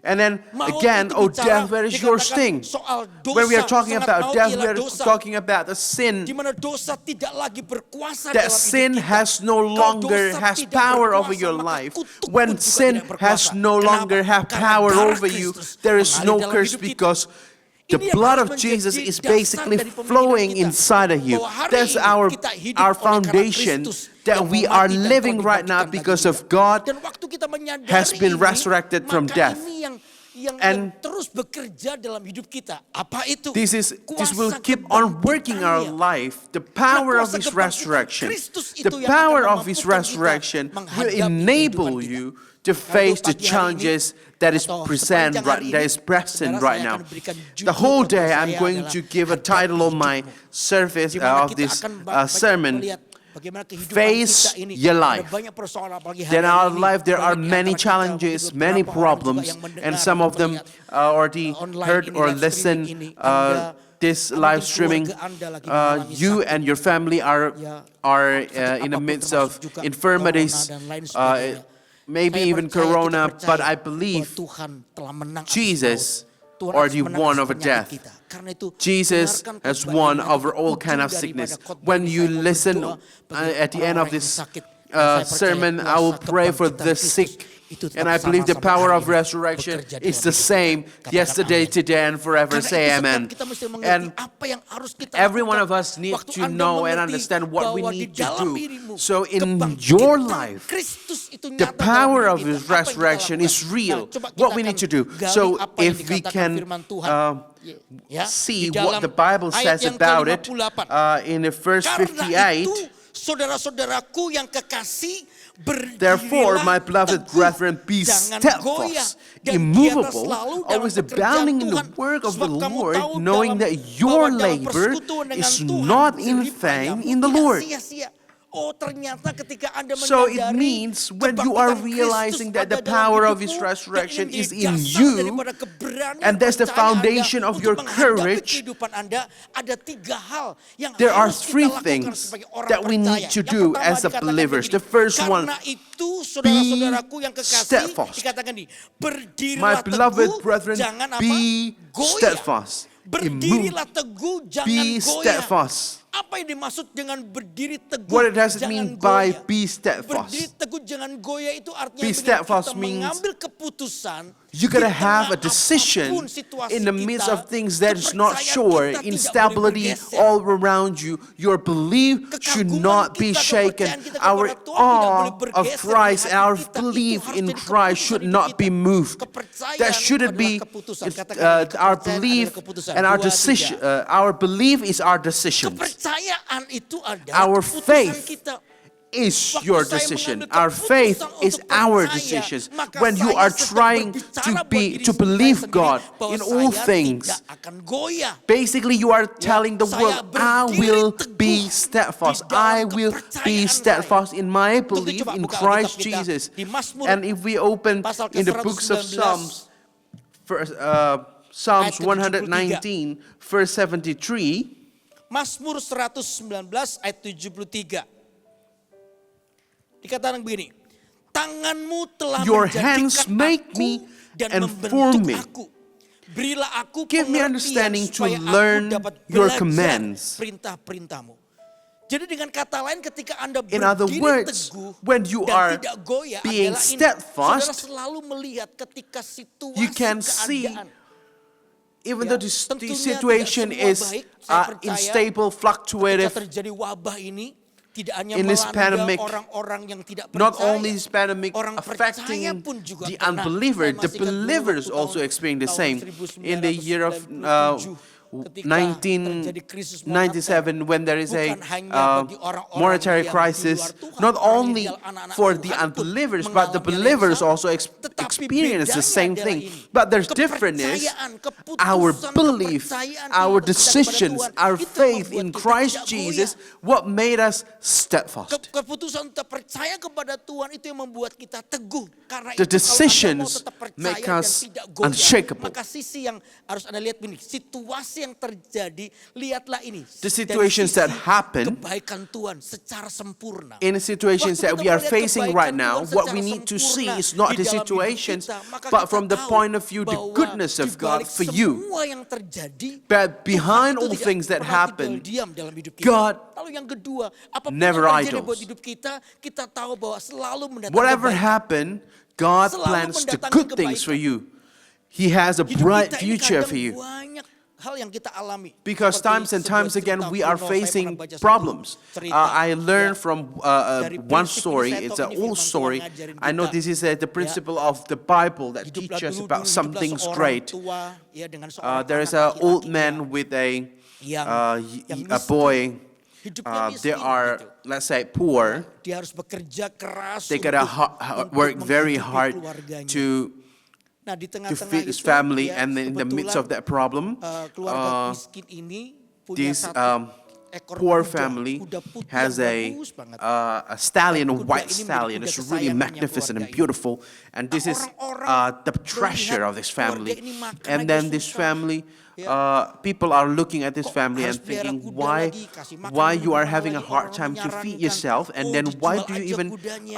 And then Maut again, itu oh bicara, death, where is your dikatakan sting? soal dosa, When we are talking sengat about maut death, we ialah are dosa. talking about the sin. Di mana dosa tidak lagi berkuasa That dalam sin hidup kita. has no Kalau longer dosa has tidak power berkuasa, over your maka life. kutuk pun When juga sin tidak berkuasa. has no Kenapa? longer have Karena power darah over you, Kristus there is mengalir no dalam curse hidup kita. because the Ini yang blood harus of Jesus menjadi is dasar basically dari pemikiran flowing kita. inside of you. Bahwa hari That's ini our kita hidup our oleh karena foundation Kristus that yang we mau are mati dan living telah right now dibangkitkan because bagi of kita. God Dan waktu kita menyadari has been ini, resurrected from maka death. ini yang And terus bekerja dalam hidup kita. Apa itu? This Kuasa will keep on working our kebangkitannya. life. The power Karena of kuasa His kebangkitan resurrection, Kristus the itu yang power akan of His memampukan kita resurrection will menghadapi enable kehidupan you kita. to face the pagi hari ini, challenges that is atau present sepanjang right, hari that ini, is present saudara, right saya now. akan berikan The judul whole khotbah day I'm saya going adalah to give a Hadapi title of my hidupmu. service Di mana of kita this akan sermon. melihat bagaimana kehidupan Face kita ini your ada life. banyak persoalan, apalagi hari Then our ini, life there are banyak di many antara kita, challenges, mungkin many beberapa orang juga problems, yang mendengar and some atau of them melihat, already online heard ini, or live listen streaming ini, Anda, this mungkin live streaming. keluarga Anda lagi mengalami You sakit. and your family are Ya, in the apapun, midst termasuk of juga infirmities, corona dan lain sebagainya. maybe Saya even percaya, kita corona, percaya but I bahwa believe Tuhan telah menang atas Jesus maut. Tuhan already harus won menangis over penyakit death. kita. Karena itu, Jesus dengarkan has khotbah won ini, over all ujung kind of daripada sickness. khotbah When ini you saya mau listen berdoa bagi at the end of orang-orang this yang sakit. Saya percaya sermon, I will kuasa pray for kebangkitan the Kristus sick. itu tetap And I believe the sama-sama power hari of ini resurrection bekerja is dalam the hidup same kita. Katakan yesterday, amin. today, and forever. Karena Say itu amen. sebab kita mesti mengerti And apa yang harus kita every one lakukan. of us need Waktu to Anda know and mengerti understand what we bahwa di need to dalam do. dirimu So in kebangkitan your life, Kristus itu the nyata dalam power diri of kita. His Apa yang kita resurrection lakukan? is real. Nah, coba kita What we akan need to do. gali So apa yang if we dikatakan can firman Tuhan. Ya, see di what dalam the Bible ayat says yang about it ke-58. in the verse Karena 58. itu, saudara-saudaraku yang kekasih, Therefore, berdirilah my beloved teguh, brethren, be jangan goyah, steadfast, dan immovable, giatlah selalu dalam always pekerjaan abounding in the Tuhan. work of the Sebab kamu Lord, tahu knowing dalam- that your bahwa dalam labor persekutuan dengan is Tuhan, not in jerih vain payahmu in the tidak Lord. sia-sia. Oh, ternyata ketika Anda So it menyadari means when you are kebangkitan realizing Kristus that the ada dalam power of hidupmu, His dan resurrection ini is menjadi in dasar you, daripada keberanian and that's the percaya Anda foundation of untuk your menghadapi courage, kehidupan Anda, ada 3 hal yang there are harus kita 3 lakukan things sebagai orang that we percaya. need to Yang do pertama as a dikatakan believers. begini, The first one, karena itu saudara-saudaraku yang kekasih, steadfast. dikatakan ini, My berdirilah beloved teguh, brethren, jangan apa? be Goyah. steadfast, Berdirilah teguh, jangan be goyah. steadfast. Apa yang dimaksud dengan berdiri teguh? What does it jangan mean by goyah? be Berdiri steadfast? teguh jangan goyah itu artinya Be begini, steadfast kita means mengambil keputusan You gotta di have tengah a decision apapun situasi in the midst kita, of things that is not kepercayaan sure, kita tidak instability boleh bergeser. all around you. Your belief should Kekaguman not be kita, shaken. kepercayaan kita Our kepada Tuhan tidak boleh awe of bergeser di Christ, hati our kita. belief Itu harus in jadi Christ keputusan should hidup not kita. be moved. Kepercayaan That shouldn't adalah be keputusan. if, Katakan ini, our kepercayaan belief adalah keputusan. and our 2, decision. 3. Our belief is our decisions. Kepercayaan itu adalah Our keputusan faith kita. is Waktu your saya decision. mengambil Our faith keputusan is untuk our percaya, decisions. maka When you saya are sedang trying berbicara to buat diri to saya believe sendiri God bahwa in all saya things, tidak akan goyah. basically you are telling the saya world, I berdiri will teguh be di steadfast. dalam I will be kepercayaan steadfast in my Tentu belief coba in buka Christ Alkitab kita Jesus. di Mazmur And if we open pasal in the books of ke-119, Psalms, Psalms ayat ke-73. 119, verse 73, Mazmur 119 ayat 73. Dikatakan begini, tanganmu telah Your menjadikan hands make aku me dan and membentuk form me. aku. Berilah aku Give me pengertian understanding to supaya learn aku dapat your belajar commands. perintah-perintahmu. Jadi dengan kata lain ketika Anda In other berdiri words, teguh when you dan are tidak goyah being adalah ini. steadfast, Saudara selalu melihat ketika situasi you can see, keadaan. even Ya, though the tentunya situation tidak semua is baik, saya percaya unstable, ketika fluctuative, terjadi wabah ini tidak hanya in this melanda pandemic, orang-orang yang tidak percaya. not only this pandemic Orang affecting percaya pun juga the pernah. unbeliever, Saya the masih ingat dulu believers waktu also tahun- experience the tahun same. In the year of 1997, ketika terjadi krisis moneter, 1997, when there is a bukan hanya bagi orang-orang monetary yang di crisis, luar Tuhan, not orang only ideal, anak-anak for Tuhan the pun unbelievers, but the mengalami hal yang believers sama. also Tetapi experience the bedanya same adalah thing. ini. But there's difference. Kepercayaan, keputusan, Our belief, kepercayaan our kita kepada decisions, Tuhan, our itu faith membuat in kita Christ tidak Jesus, goyah. what made us steadfast. Keputusan untuk percaya kepada Tuhan itu yang membuat kita teguh. Karena The itu kalau Anda mau decisions tetap percaya make dan us tidak goyah, unshakable. maka sisi yang harus Anda lihat ini, situasi yang terjadi, lihatlah ini. The dari situations that sisi happen, kebaikan Tuhan secara sempurna. in the situations Waktu that kita we are melihat facing kebaikan right now, Tuhan what secara we need to see sempurna is not di the dalam hidup situations, kita, maka but kita from the tahu point of view, the bahwa goodness of di God balik for you. semua yang terjadi, But Tuhan behind itu all tidak things that pernah happen, tinggal diam dalam hidup kita. God Lalu yang kedua, apapun never yang terjadi idles. buat hidup kita tahu bahwa selalu mendatangkan Whatever kebaikan. happened, God Selalu plans the mendatangkan good things for kebaikan. you. He has a Hidup bright kita ini future kadang for you. banyak hal yang kita alami. Because Seperti times and sebuah times again cerita we are kuno, saya facing pernah baca satu problems. cerita, I learned ya. from Dari one prinsip ini story. saya It's tahu an ini old firman Tuhan story. ngajarin I know kita. this is the principle of the Bible that Hiduplah teaches dulu, about hiduplah something's seorang great. tua, ya, dengan seorang There is anak an old laki-lakinya man with a yang a miskin. boy. Hidupnya They miskin, are, gitu. let's say, poor. Dia harus bekerja keras They gotta untuk work very menghidupi hard keluarganya. to Nah, di tengah-tengah feed his itu, family, ya, and in the midst of kebetulan, that problem, keluarga miskin ini punya this satu ekor poor kuda, family kuda putih has yang bagus banget. a stallion, a Kuda white ini menjadi stallion. kuda It's really kesayangannya magnificent and keluarga ini. beautiful. And this is Orang-orang the treasure of this family. keluarga ini makan And aja then this susah. family, people are looking at this Kok family and harus pelihara thinking, kuda lagi, kasih makan why minum you are mahal having a lagi, hard orang time to feed menyarankan, yourself, and then why dijual do you aja even kudanya.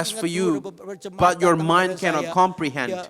best for you, but your mind cannot comprehend.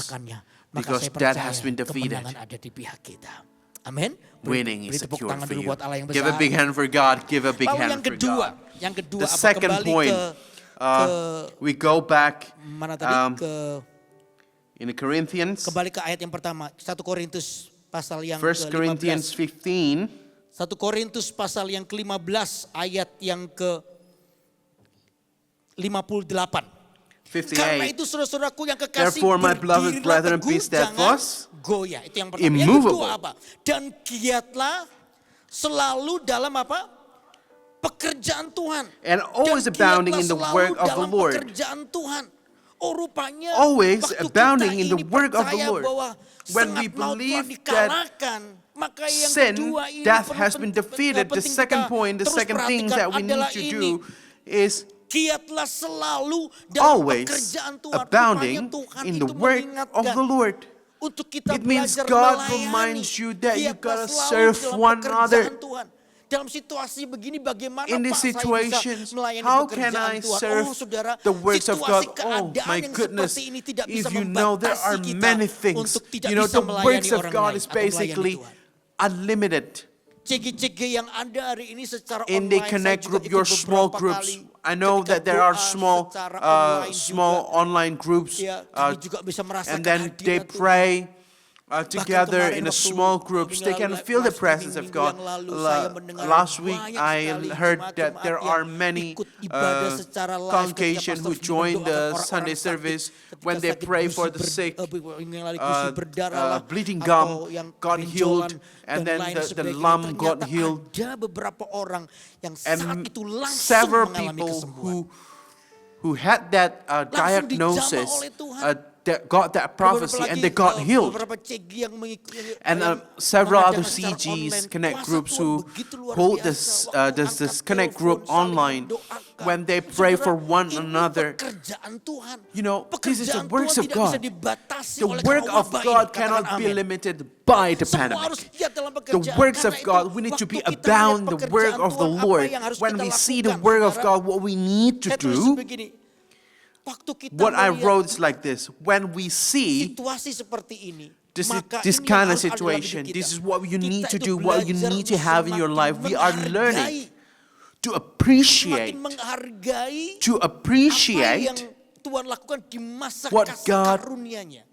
mengalahkannya. Maka Because saya death percaya has been defeated. kemenangan ada di pihak kita. Amin. Winning Beri is tepuk secured tangan for dulu you. buat Allah yang Give a besar. big hand for God. Give a big Lalu hand yang for kedua, God. The second kembali point, we go back mana tadi in the Corinthians, kembali ke ayat yang pertama, 1 Korintus pasal yang 1 Corinthians ke-15. 15, 1 Korintus pasal yang ke-15 ayat yang ke-58. Karena 58. itu saudara-saudaraku yang kekasih, Therefore, my beloved berdirilah brethren, teguh, be jangan steadfast, goyah. Itu yang pertama. Yang immovable. kedua apa? Dan giatlah selalu dalam apa? Pekerjaan Tuhan. And always Dan abounding in the giatlah work selalu of the dalam Lord. Pekerjaan Tuhan. Oh rupanya Always waktu abounding kita in the ini work of the percaya Lord. bahwa When sengat we maut telah believe that dikalahkan, maka yang sin, kedua ini death perlu has been defeated. The penting second kita point, the terus second thing perhatikan that we need adalah to ini. do is Giatlah selalu dalam always pekerjaan Tuhan. abounding Rupanya Tuhan in itu the work of mengingatkan the Lord. untuk kita It means belajar God melayani. reminds you that you Giatlah gotta selalu serve dalam one pekerjaan another. Tuhan. Dalam situasi begini bagaimana In Pak these saya situations, bisa melayani how can pekerjaan I Tuhan? serve Oh saudara, the works of situasi God? Oh keadaan my yang goodness, seperti ini tidak bisa if you know there membatasi are kita many things, untuk tidak you know bisa the melayani works of orang God lain is atau melayani basically Tuhan. unlimited. CG-CG yang ada hari ini secara In the online, connect saya juga group, ikut your small beberapa groups. kali I know ketika that there are doa small, secara online small juga. online groups, Ya, kami juga bisa merasakan and then they hadirnya Tuhan. pray together kemarin in a waktu small groups. They can minggu lalu, feel the live presence streaming of God. minggu yang lalu, saya mendengar Last week, banyak I sekali heard that jemaat-jemaat there yang are many ikut ibadah secara live congregation ketika who Pastor join mendoakan the orang-orang Sunday sakit, service ketika when they sakit pray gusi for the sick, yang lari gusi berdarah lah, bleeding atau gum yang got benjolan healed, and dan then lain the sebagainya. lung got Ternyata healed. ada beberapa orang yang saat And itu langsung several mengalami people kesembuhan. who had that Langsung dijamah diagnosis oleh Tuhan. that got that prophecy and they got healed. Beberapa CG yang mengikuti And several other CGs, connect groups who hold this connect group online, when they pray for one another, you know, this is the works of God. The work of God cannot be limited by the pandemic. The works of God, we need to be abound the work of the Lord. When we see the work of God, what we need to do, what I wrote is like this. When we see situasi seperti ini, this kind of situation, this is what you need to do, what you need to have in your life. We are learning to appreciate Tuhan lakukan di masa what kasih God karunia-Nya.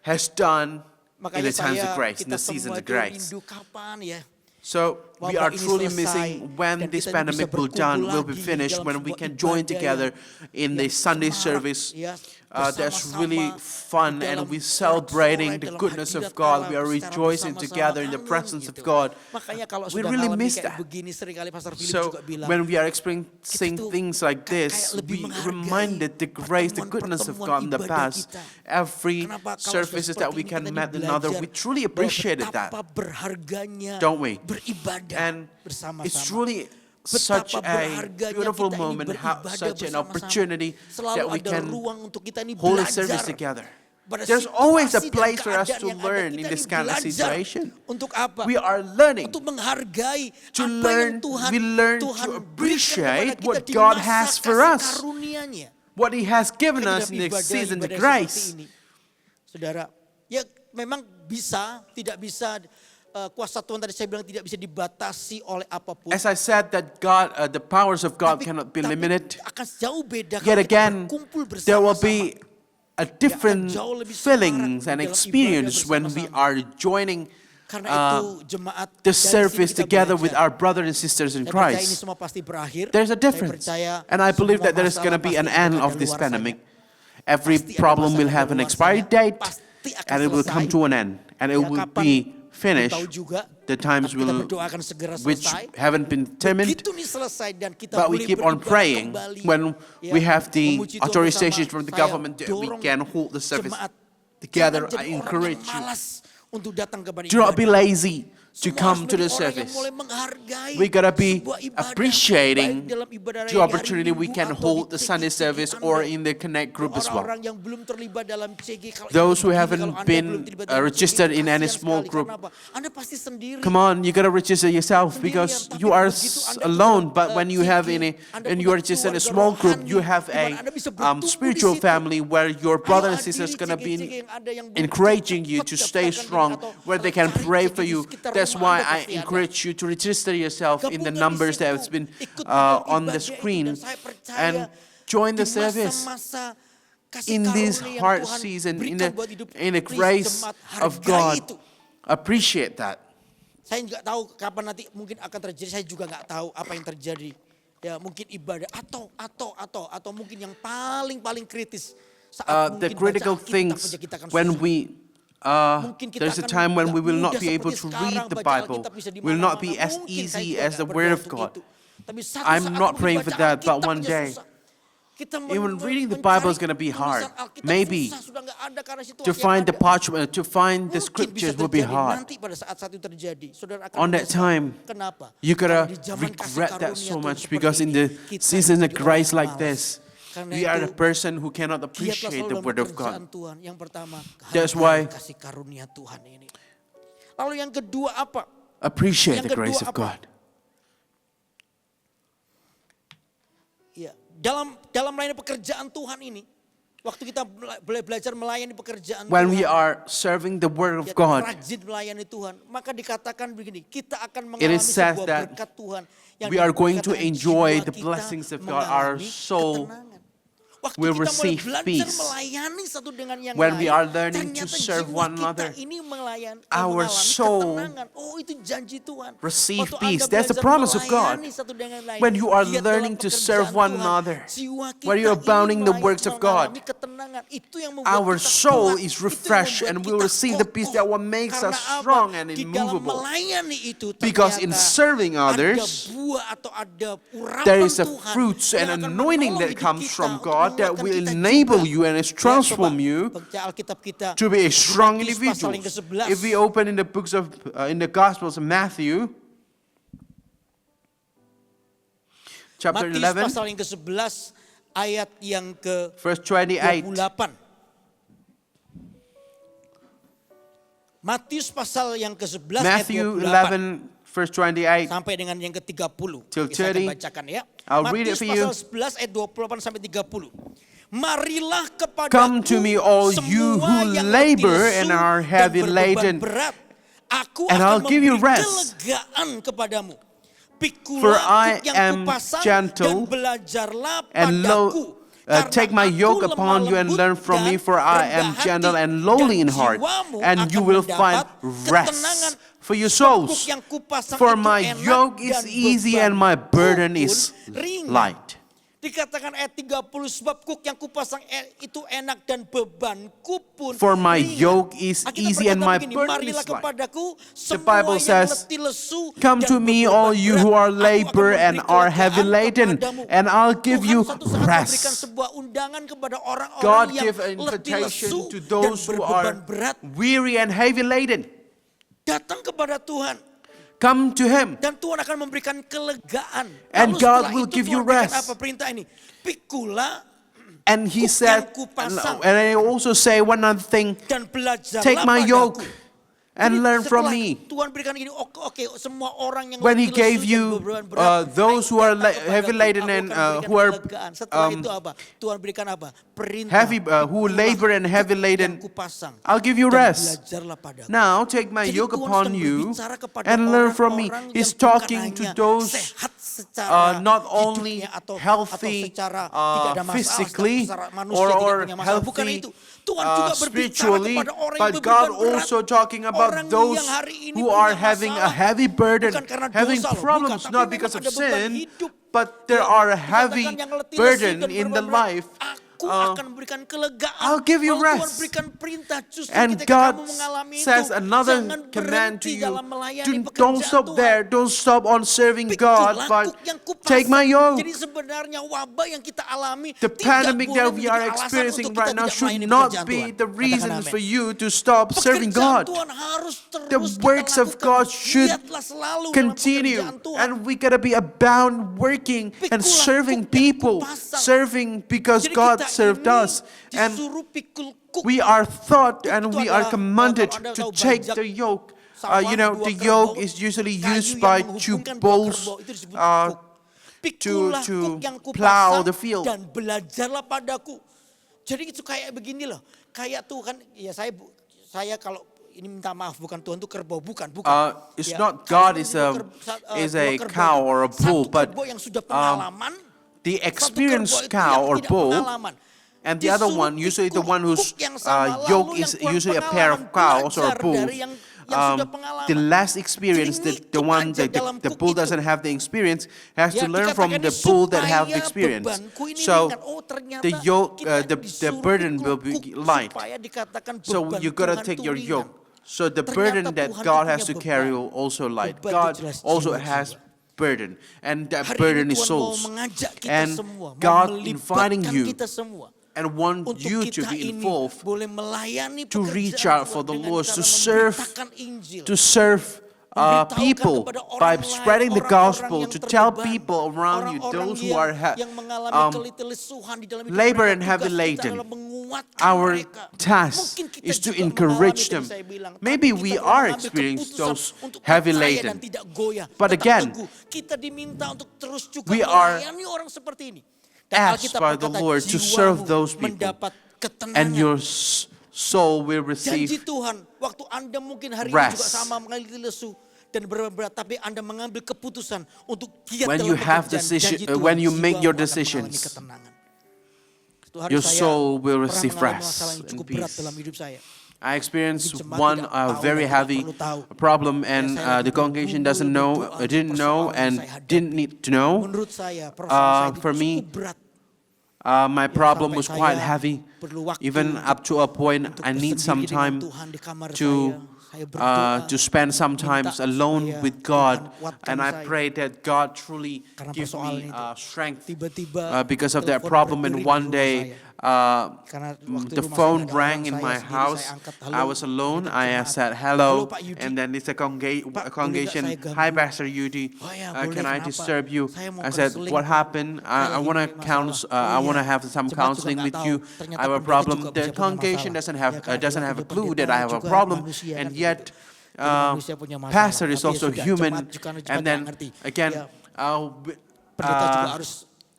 has done in Makanya the times of grace, in kita the seasons semua of itu grace. rindu kapan ya. So we are Wabah ini truly selesai missing when dan this kita bisa pandemic will berkumpul be lagi finished, dalam when we sebuah can join ibadah together in the yang Sunday semarak, service. ya, That's bersama-sama really fun, dalam and we sorak-sorai celebrating the dalam goodness of hadirat God. Allah We are secara rejoicing bersama-sama. together in the Amin, presence of gitu. God. Makanya kalau We sudah really ngalami miss kayak that. begini, seringkali Pastor Philip So juga bilang, when we are experiencing kita tuh things like kayak this, lebih we menghargai reminded the grace, the goodness of God in the pertemuan-pertemuan past. ibadah kita. Every Kenapa kalau services that seperti we ini can kita meet belajar another, we truly bahwa appreciated that. betapa berharganya Don't we? beribadah And bersama-sama. it's truly Betapa such a berharganya beautiful kita ini moment, beribadah such an bersama-sama. opportunity Selalu that we ada can ruang untuk kita ini hold a belajar. service together. Pada There's always a situasi dan place for us keadaan to yang ada, learn in kita this ini kind of belajar. situation. Untuk apa? We are learning Untuk menghargai to apa learn, yang Tuhan, we learn Tuhan to berikan appreciate kepada kita what di God masa has for kasih us. karunia-Nya. What He has given Kita us in the ibadah- season of ibadah grace. seperti ini. Saudara, ya memang bisa, tidak bisa, kuasa Tuhan tadi saya bilang tidak bisa dibatasi oleh apapun. As I said, that God, the powers of God cannot be limited. Akan jauh beda Yet kalau kita again, berkumpul there will bersama-sama. be a different jauh lebih feelings semarak and dalam experience ibadah when we bersama-sama. are joining Karena itu jemaat the dari sini service kita together with belajar. our brothers and sisters in Saya percaya ini Christ. semua pasti berakhir. There's a Saya difference. percaya And I believe semua that there is going to masalah be an pasti end akan of this keluar pandemic. saja. Every Pasti ada problem masa will have an keluar expiry saja. date, Pasti akan and it will come selesai. to an end. And it Ya, will kapan be belum finished. tahu juga. The times Tapi kita will, berdoa akan segera which selesai. haven't been determined. Begitu nih selesai dan kita But we boleh keep on beribadah praying kembali, when ya, we have the memuji Tuhan authorizations bersama. from the Saya government that we dorong can hold the service jemaat, together. jangan jadi I orang encourage yang you. malas untuk datang kepada Do not be ibadah. lazy to Semua come harus to the menjadi orang yang service. mulai menghargai We gotta be sebuah ibadah, appreciating baik dalam ibadah the raya hari opportunity we Minggu can atau hold di the Sunday TGT service Anda. or in the Connect group as well. Orang-orang yang belum terlibat dalam CG, kalau Those who begini, haven't kalau Anda been, belum terlibat dalam registered CG, in any kasihan small sekali. group. Karena apa? Anda pasti sendiri. Come on, you gotta register yourself Sendirian, because tapi you are begitu Anda alone. punya, But when you have CG, Anda and you are punya registered in a keluarga small group, rohani, you have di mana Anda bisa bertumbuh di spiritual situ. family where your Ayo brother and hadiri sisters gonna CG-CG be yang ada yang belum encouraging you cepat to stay daftarkan diri strong, atau where they can cari pray CG for di you. sekitar There's that's Rumah why Anda I pasti ada. encourage you to register yourself in the Gabungkan di numbers that situ. has been Ikut mengerti on the ibadah itu. screen Dan saya percaya and join di the service masa-masa kasih in this karunia yang hard Tuhan season, berikan buat hidup in the Please, grace jemaat, of hargai God. itu. Appreciate that. Saya nggak tahu kapan nanti mungkin akan terjadi. Saya juga nggak tahu apa yang terjadi. Ya mungkin ibadah atau mungkin yang paling kritis saat The mungkin critical baca Alkitab things saja kita akan when susah. we Mungkin kita there's a akan time when we nggak will not mudah be able seperti to sekarang, read the baca Bible, Alkitab bisa di will not mana-mana. be as Mungkin saya easy juga as nggak the Word of berdoa God. untuk itu. Tapi satu I'm saat not aku praying for membaca that, but Alkitab one aja day, susah. Kita even reading the mencari Bible is gonna be hard. tulisan Alkitab Maybe susah, sudah nggak ada karena situasi to yang find the ada. parchment, to find the Mungkin bisa scriptures will be terjadi. hard. Nanti pada saat itu terjadi, saudara akan On that menyesal. time, Kenapa? you Karena gotta di zaman kasih regret that karunia so Tuhan much seperti because in ini, the kita season of jadi grace orang like malas. this, Karena we are itu, the person who cannot giatlah appreciate selalu the dalam Word of pekerjaan God. Tuhan. Yang pertama, That's hargai why- kasih karunia Tuhan ini. Lalu yang kedua apa? Appreciate Yang the grace kedua of apa? God. Ya, dalam melayani pekerjaan Tuhan ini, waktu kita belajar melayani pekerjaan When we Tuhan, are serving the Word of ya, God, rajin melayani Tuhan, maka dikatakan begini, kita akan It mengalami is said sebuah that berkat Tuhan yang we are going to dikatakan enjoy jiwa the kita blessings of God. Our mengalami soul ketenangan. Waktu will kita mulai receive belajar peace. melayani satu dengan yang When lain, we are learning to ternyata serve jiwa one kita another, ini our mengalami soul ketenangan. Oh, itu janji Tuhan. receive Waktu peace. Anda That's the belajar promise of God. melayani satu dengan yang lain, When you are giat dalam learning to serve pekerjaan one Tuhan, another, jiwa kita when you are ini abounding the works of God, mengalami ketenangan. Itu yang membuat our kita soul kuat. is Itu yang refreshed membuat and kita will receive the peace kokoh. that what makes Karena us apa? strong and Di dalam immovable. melayani itu Because in ternyata serving others, ada buah atau ada urapan there is a Tuhan fruits and yang akan anointing menolong that hidup comes kita from untuk God that menguatkan will kita enable juga. you and Ya, transform coba you baca Alkitab kita to be a di strong Matius pasal yang individual. ke-11. If we open in the books of in the Gospels of Matthew, chapter Matius 11, pasal yang ke-11 ayat yang verse 28. ke-28. Matius pasal yang ke-11 ayat Matthew 28 11, verse 28. sampai dengan yang ke-30. Till Saya akan 30. bacakan ya. I'll read it Matius for you. pasal 11 ayat 28 sampai 30. Marilah kepadaku Come to me, all you semua who yang labor letih and lesu are dan heavy berbeban laden, berat. Aku and akan I'll give you memberi rest. kelegaan kepadamu. For Pikulah I kuk yang am kupasang gentle dan belajarlah and padaku. Karena take my aku yoke lemah upon you and lembut learn from dan me, for I am rendah gentle hati, and lowly in dan heart, jiwamu and you akan will find mendapat ketenangan. rest for your Kuk souls. yang kupasang For itu my enak yoke is dan easy bebanku and my burden pun is ringan. light. Dikatakan ayat 30, sebab kuk yang kupasang itu enak dan bebanku pun For my ringan. yoke is Alkitab easy and berkata my begini, burden marilah is light. kepadaku The semua Bible yang says, letih lesu Come dan to me, berbeban all you berat, who are aku akan labor memberi and are heavy kelegaan laden, kepadamu. and I'll give Tuhan you satu saat memberikan rest. sebuah undangan kepada orang-orang God yang give an letih invitation lesu to dan those who berbeban are berat. weary and heavy laden. Datang kepada Tuhan. Come to Him. Dan Tuhan akan memberikan kelegaan. And Lalu God setelah will itu give you Tuhan berikan rest. apa perintah ini? Pikulah And He kuk said, yang kupasang and I also say one other thing, dan belajarlah take my padaku. yoke and Jadi learn from setelah me. Tuhan berikan gini, oke, semua orang yang When He letih gave lesu dan you berbeban berat, those ayo who are datang kepadaku, heavy laden aku and akan berikan who are kelegaan. Setelah itu apa? Tuhan berikan apa? Perintah. heavy, who Pikulah labor and heavy kuk laden, yang kupasang I'll give you dan rest. belajarlah padaku. Now take my Jadi yoke Tuhan upon sedang you berbicara kepada and learn from me. orang-orang He's yang bukan talking to hanya those sehat secara not only hidupnya atau healthy secara tidak ada masalah, physically secara manusia tidak or punya masalah. Bukan healthy itu. Tuhan juga berbicara spiritually, kepada orang yang but berbeban God berat, also talking about orang those yang hari ini who punya are having a masalah, heavy burden, bukan karena having dosa loh, problems bukan, not tapi because memang of ada beban sin, hidup. but there are a Dikatakan heavy yang letih lesu burden dan in the berbeban berat, life. Aku akan memberikan kelegaan. I'll give you Lalu Tuhan rest. berikan perintah justru And ketika God kamu mengalami says itu, another jangan command to berhenti you, dalam melayani don't pekerjaan stop Tuhan. there, don't stop on serving God, Pikulah but kuk yang kupasang. take my yoke. Jadi sebenarnya wabah yang kita alami The tidak pandemic boleh that we menjadi are alasan experiencing untuk kita right now tidak should melayani not pekerjaan be Tuhan. the reason Katakan for amin. you to stop serving Pekerjaan God. Tuhan harus The terus kita works of lakukan. God should Giatlah selalu dalam continue, pekerjaan Tuhan. and we gotta be abound working and Pikulah serving kuk yang people, kupasang. serving because Jadi God kita served ini us, and disuruh pikul kuk. we are taught and Itu we are adalah, commanded kalau Anda to tahu take bajak the yoke. sawah, The dua yoke kerbau, is usually kayu used yang by two menghubungkan dua bulls kerbau, itu disebut uh, kuk. Pikulah to kuk yang plow kupasang the field. dan belajarlah padaku. Jadi itu kayak begini loh. Kayak Tuhan, ya saya kalau ini minta maaf bukan Tuhan itu kerbau, bukan. It's Ya, not kalau God itu is dua a kerbau. cow or a bull, Satu but kerbau yang sudah pengalaman, the satu experienced kerbau itu cow yang or tidak bull, pengalaman. and the other Disuruh one, usually the pikul one whose hook yang sama, yoke lalu is yang kurang usually a pair of pengalaman cows or a belajar bull. dari yang sudah pengalaman. The less experienced, Jadi the ngikut one aja that dalam the hook bull itu. doesn't have the experience, has Ya, to learn from dikatakan the ini bull that have supaya experience. bebanku ini So ringan. Oh, ternyata the yoke, kita the disuruh burden pikul will be hook light. supaya dikatakan So beban you gotta Tuhan take itu your ringan. yoke. So the Ternyata burden that Tuhan God itu has to punya carry beban. also light. Beban itu God jelas also jiwa-jiwa. has burden, and that Hari burden ini is Tuhan mau souls. mengajak kita And semua, mau God inviting melibatkan you kita semua and want untuk you to kita be ini involved boleh melayani to reach pekerjaan out for Tuhan the dengan Lord, cara to serve memberitakan Injil. to serve Memberitahukan people kepada orang by lain, spreading the orang-orang gospel, yang to tell terbeban, people around you, orang-orang those who are yang mengalami kelitilesuhan di dalam hidup labor mereka. and heavy Tugas kita laden. adalah menguatkan Our mereka. task Mungkin kita is to juga encourage mengalami, them. tadi saya bilang, Maybe tapi we kita are mengambil experiencing keputusan those untuk heavy percaya laden. dan tidak goyah, But tetap again, teguh. Kita diminta untuk terus juga we are melayani orang seperti ini. asked Alkitab by the berkata, Lord to jiwamu serve those people, mendapat ketenangan. and your soul will Janji receive Tuhan, waktu Anda mungkin hari ini juga rest. sama mengalami lesu dan berat, tapi Anda mengambil keputusan untuk giat When dalam you have pekerjaan. decision- Janji Tuhan, when you make your jiwamu akan decisions, mengalami ketenangan. Suatu hari your saya soul will pernah receive mengalami rest masalah yang and cukup berat peace. dalam hidup saya. I experienced Mungkin jemaat one tidak tahu very dan tidak heavy perlu tahu. problem, and Ya, saya the lagi congregation bergumul, doesn't know, berdoa, didn't know, persoalan and saya hadapi. didn't need to know. Menurut saya persoalan saya for itu me, cukup berat. My problem sampai was quite saya heavy. perlu waktu Even untuk- up to a point, untuk I need some bersendiri dengan time Tuhan di kamar to saya berdoa, to spend some minta times alone supaya with God, Tuhan kuatkan and I saya. pray that God truly Karena give persoalan me itu. strength Tiba-tiba because of that telepon problem. And berdering one di rumah day, Karena waktu the rumah saya phone nggak ada rang orang, in saya my sendiri, house. saya angkat, I was "Halo, alone. Pak I Jemaat." said "Halo, hello, Pak Yudi." and then it's a "Pak, boleh nggak congregation. saya ganggu?" Hi, Pastor Yudi. "Oh ya, Can boleh, I kenapa?" disturb you? "Saya mau I said, counseling, what Pak. happened? Saya I lagi want to punya counsel. masalah." I "Oh want to iya, have some jemaat juga counseling nggak with tahu. you. Ternyata I have a pendeta problem. juga The bisa punya congregation masalah." doesn't have Ya kan, doesn't dia have a punya clue that pendeta I have a juga problem, manusia and kan, yet gitu. Jadi manusia punya masalah, pastor is tapi ya also sudah, human. jemaat juga And nggak then ngerti. again, Ya, pendeta juga harus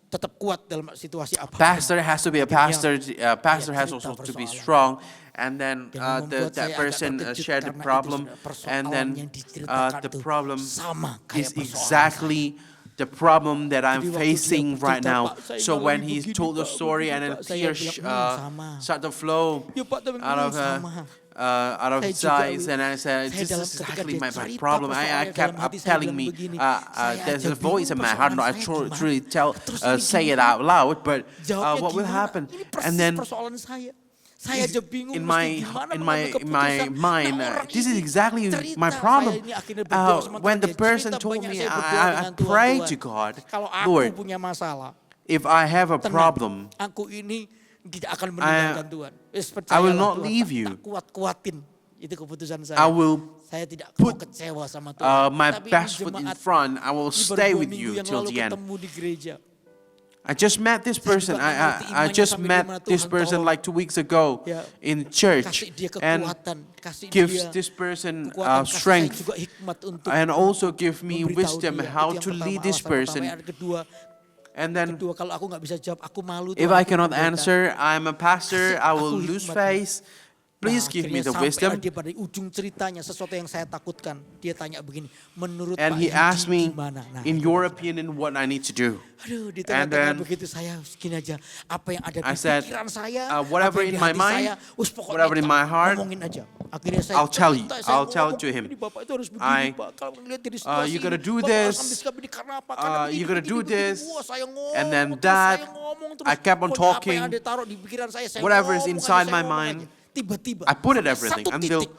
tetap kuat dalam situasi apa. pastor has to be a pastor. Pastor has cerita also to be persoalan. strong. And then Yang membuat that saya agak person terkejut shared the karena problem, itu persoalan and then yang diceritakan the tuh problem sama kayak is persoalan exactly the problem that I'm Jadi waktu dia facing right bercerita, now. "Pak, saya So when ngalami he begini, told the Pak, story, begini, and then Pak," saya tears bilang, sama. start to flow "Ya, Pak, tapi out of sama." out of Saya his juga, eyes, and I said, saya "This dalam is ketika exactly dia my cerita problem." I persoalannya kept dalam hati saya telling bilang me, begini, "Saya there's aja a voice in bingung my heart. No, I persoalan saya truly tell, Terus ini say it gimana? out loud, but Jawabnya what will gimana? happen? Ini persis And then persoalan saya. Saya aja bingung in mesti my gimana in my mengambil in my keputusan. mind, Nah, orang this is ini exactly cerita, my saya problem. ini akhirnya berdoa sama When Tuhan, the dia person cerita told banyak, me, saya berdoa I dengan Tuhan, prayed Tuhan, to God, kalau aku Lord, punya masalah, if I have a tenang, problem, aku ini tidak akan meninggalkan Tuhan. I Percayalah will not Tuhan, leave you. tak kuat-kuatin. Itu keputusan saya. I will Saya tidak mau put kecewa sama Tuhan. my Tapi ini best foot in jemaat front. I will ini baru stay 2 with minggu you yang till lalu the end. ketemu di gereja. I just met this person. juga mengerti I imannya just sampai met gimana this Tuhan person tolong. like 2 weeks ago Ya. in church, Kasih dia and kekuatan, kasih gives dia this person kekuatan, kasih saya strength, juga hikmat untuk and also give me memberitahu wisdom dia. how Itu to yang lead pertama, this alasan pertama. person. Yang kedua, And then kalau aku nggak bisa jawab, aku malu. if Tuhan, I aku cannot pendeta. answer, I'm a pastor, I will Aku lose hikmatnya. face. Please Nah, give me akhirnya the sampailah wisdom. Dia pada ujung ceritanya sesuatu yang saya takutkan. Dia tanya begini, menurut And Pak he Yudi asked me, gimana? Nah, in your opinion, what I need to do. aduh, di And tengah-tengah then begitu saya segini aja. Apa yang ada di I said, pikiran saya, whatever apa yang in di my hati mind, saya, pokoknya whatever in my heart, ngomongin aja. Akhirnya saya I'll tell you. cerita, saya I'll tell ngomong, to him. Ini Bapak itu harus begini, I- Pak. Kalau melihat dari situasi you gotta ini, do Bapak harus this, ambil sikap ini karena apa? Karena begini, you gotta do begini, begini. this, Wah, saya ngomong, and then terus that. saya ngomong terus. I kept on Pokoknya talking. Apa yang ada taruh di pikiran saya Whatever is ngomong inside aja, saya my ngomong mind, aja. Tiba-tiba, I put it sampai everything satu until titik,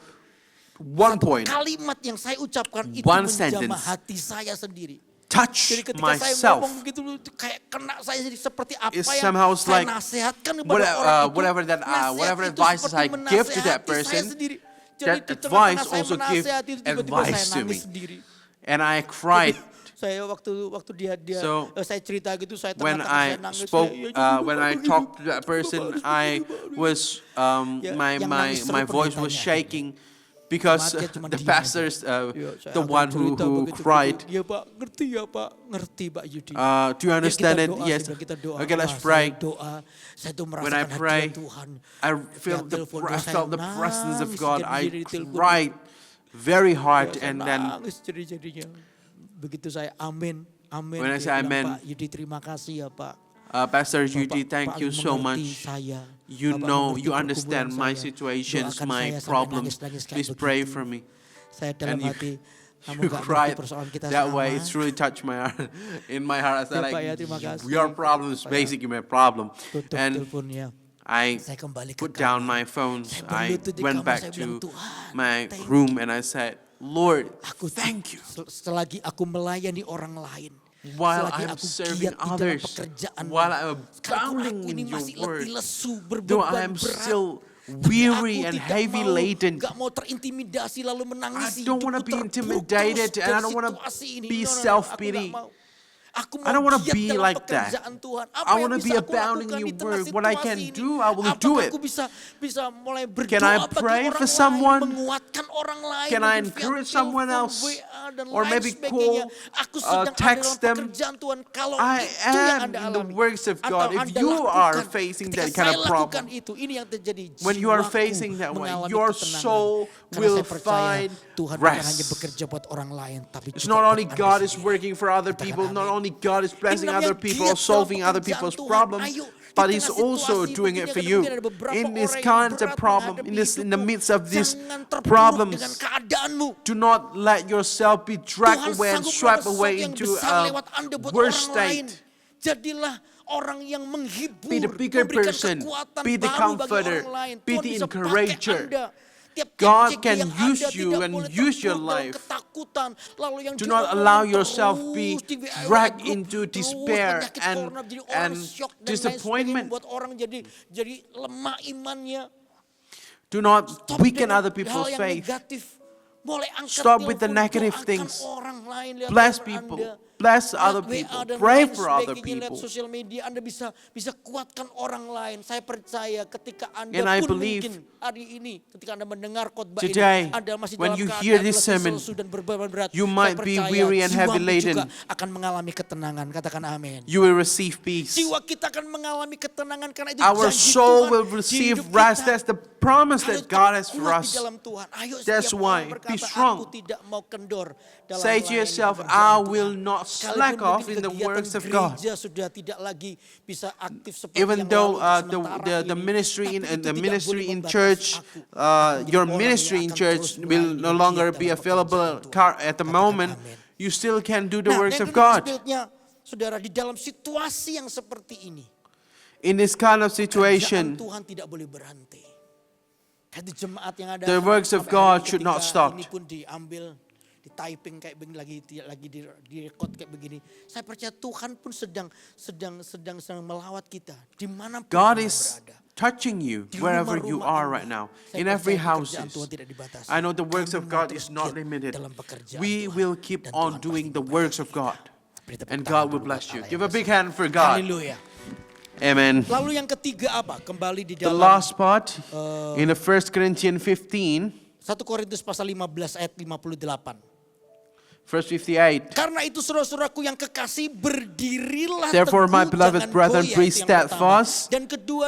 one satu point kalimat yang saya ucapkan itu One menjamah sentence hati saya sendiri. touch Jadi ketika saya myself. ngomong begitu itu kayak kena saya jadi seperti apa It yang somehow saya like nasihatkan kepada what- orang itu. whatever that, nasihat whatever itu advices seperti I give to that menasehati person, saya sendiri. Jadi that di advice tengah-tengah saya also give menasehati itu tiba-tiba saya advice to nangis me. sendiri. And I cried. Saya waktu dia So, saya cerita gitu saya When tengah-tengah saya I nangis. spoke, saya, "Ya, when I Bapak, talked to that Bapak, person, Bapak, I Bapak." was Ya, my yang my nangis my seluruh voice was pendetanya. shaking. because Jemaatnya cuma the diam pastors, aja. Iya, saya the akan one who cerita begitu-begitu. cried, Iya Pak, ngerti ya Pak, ngerti Pak Yudi. do you understand Ya, it? kita doa, Yes. saya bilang, kita doa. Okay, let's Wah, pray. Saya doa, saya tuh When I merasakan pray, hadirat Tuhan. I Tiap telepon doa I saya felt the presence of nangis, God. jadi I di telepon. cried very hard, Ya, saya and then nangis jadinya. Begitu saya amin, amin. When I dia say bilang, amen, Pak Yudi terima kasih ya Pak. Pastor Bapak- Yudi, thank Pak you so mengerti much. Saya. You Bapak know, mengerti you understand pergumulan my saya. situations, Doakan my saya sampai problems. nangis-nangis kayak Please pray begitu. for me. Saya dalam And you- hati, kamu You gak ngerti cried persoalan kita that sama. way. It's really touched my heart. In my heart, I said, Ya, Pak, ya, like, terima kasih. your problem is Pak, ya. basically my problem. Tutup And teleponnya. I Saya kembali ke put down kamar. my phones. Saya I berlutut di went kamar, back saya bilang, to "Tuhan, my thank room and I said, Lord, Aku thank you. Selagi aku melayani orang lain. While selagi I'm aku serving giat di dalam others, pekerjaan, while I'm sekalipun abounding aku ini in your masih letih word, lesu, though berbeban I am berat, still tapi weary aku and tidak heavy mau, laden, gak mau terintimidasi lalu menangisi. I don't want to hidupku be terpuruk intimidated terus and I dari don't want to situasi ini. be No, no, no, self-pity. Aku gak mau. Aku I don't want to giat be dalam like that. pekerjaan Tuhan. Apa I yang want to bisa be aku abounding lakukan in di your tengah word. What I situasi can ini? do, I will Apakah do it. aku bisa mulai berdoa Can I bagi pray orang for lain, someone? menguatkan orang lain, Can I mungkin via encourage telepon, someone else? WA, dan Or lain maybe sebagainya. call, Aku sedang ada text dalam them. pekerjaan Tuhan. Kalau I itu yang am Anda in the alami, works of atau God. If Anda you are lakukan, facing ketika that kind saya of lakukan problem, itu, ini yang terjadi. when you are Jiwaku facing that way, mengalami your ketenangan. soul Karena will saya percaya find Tuhan bukan hanya rest. bekerja buat orang lain, tapi It's juga not buat only Anda God is sendiri. working for other Katakan people, not amin. only God is blessing Ini namanya other people, giat dalam solving other pekerjaan people's Tuhan. problems, Ayo, di but tengah He's also situasi doing it begini, for kadang you. mungkin ada beberapa In this orang yang constant berat problem, menghadapi in the hidupmu. midst of these Jangan terpuruk problems, dengan keadaanmu. do not let yourself be dragged Tuhan away and sanggup swept melakukan away sesuatu yang into besar a lewat Anda buat worse orang lain. state. Jadilah orang yang menghibur, Be the bigger memberikan person, kekuatan be the baru bagi comforter, orang lain. be Tuhan the bisa pakai encourager. Anda. Tiap-tiap God cek can yang use Anda you tidak and boleh use your terpuruk dalam life. ketakutan, lalu yang Do not diomongin allow terus yourself be di WA dragged group, into terus despair penyakit and corona, jadi orang shock dan lain sebagainya, disappointment. membuat orang jadi lemah imannya. Do not Stop weaken dengan other people's hal yang faith. negatif. Mulai angkat Stop with the telepon, negative doakan things. orang lain, lihat Bless telepon people. Anda. Bless Lihat other WA people. dan Pray lain for other sebagainya, lihat people. sosial media, Anda bisa kuatkan orang lain. Saya percaya ketika Anda And I pun believe mungkin hari ini, ketika Anda mendengar khotbah today, ini, Anda masih when dalam you keadaan hear this letih, sermon, lesu, dan berbeban berat. you Saya might be percaya weary and heavy jiwamu laden. juga akan mengalami ketenangan. Katakan amin. You will receive peace. Jiwa kita akan mengalami ketenangan karena itu Our janji soul Tuhan will di receive hidup rest. kita. That's the promise Ayo that God has tetap for kuat di us. dalam Tuhan. Ayo That's setiap why, orang be berkata, strong. aku tidak mau kendor dalam Say to melayani yourself, pekerjaan I Tuhan. will not Sekalipun slack mungkin off in the kegiatan works of God. gereja sudah tidak lagi bisa aktif seperti Even yang though lalu the sementara ministry ini, in tapi itu the tidak ministry boleh in membatasi church, aku. your Orang ministry yang in akan church terus will melayani no dan longer giat be dalam available pekerjaan Tuhan. at the Katakan moment. amin. You still can do the works yang of kedua God. sebetulnya, saudara, di dalam situasi yang seperti ini, In this kind of pekerjaan situation, Tuhan tidak boleh berhenti. Hati jemaat yang ada the works of sampai God hari should not ketika stop. Ini pun diambil, di typing kayak begini lagi di record kayak begini. Saya percaya Tuhan pun sedang melawat kita dimanapun God Anda is berada. touching you Di wherever you rumah-rumah are Anda. right now. Saya In every percaya house. pekerjaan Tuhan tidak dibatasi. I know the works Kami of mau God terus is not giat limited. dalam pekerjaan We Tuhan. will keep Dan on Tuhan doing pasti the memberkati works of kita. God. Beri tepuk And tangan God dulu will buat bless you. Allah Give yang a big besar. hand for God. Haleluya. Amen. Lalu yang ketiga apa? Kembali di The dalam last part in the 1 Corinthians 15, 1 Korintus pasal 15 ayat 58. verse 58. Karena itu saudara-saudaraku yang kekasih, berdirilah Therefore, teguh, my beloved jangan brethren, goyah. be Itu yang pertama. steadfast, Dan kedua,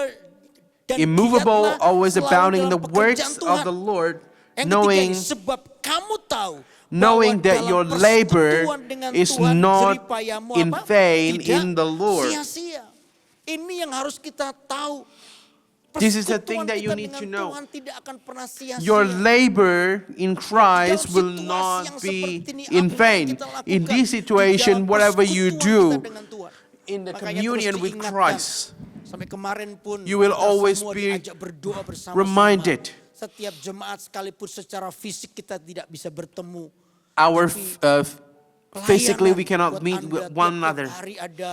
dan immovable, giatlah always selalu abounding in dalam the pekerjaan works Tuhan. of the Lord, Yang knowing ketiga, sebab kamu tahu knowing bahwa that dalam your labor persekutuan dengan is Tuhan, not jeripayamu in apa? vain Tidak in the Lord. sia-sia. Ini yang harus kita tahu. This is the Persekutuan thing that you kita need to dengan know. Tuhan tidak akan pernah sia-sia. Your labor in Christ Dalam will situasi not yang be seperti ini, in apa yang vain. kita lakukan In this di situation, dalam whatever you persekutuan do kita dengan Tuhan. in the Makanya communion terus with diingatkan. Christ, Sampai kemarin pun you will kita always semua be diajak berdoa bersama-sama. reminded. Setiap jemaat sekalipun secara fisik kita tidak bisa bertemu. Our physically we Pelayanan cannot buat meet Anda, with one tiap-tiap another, hari ada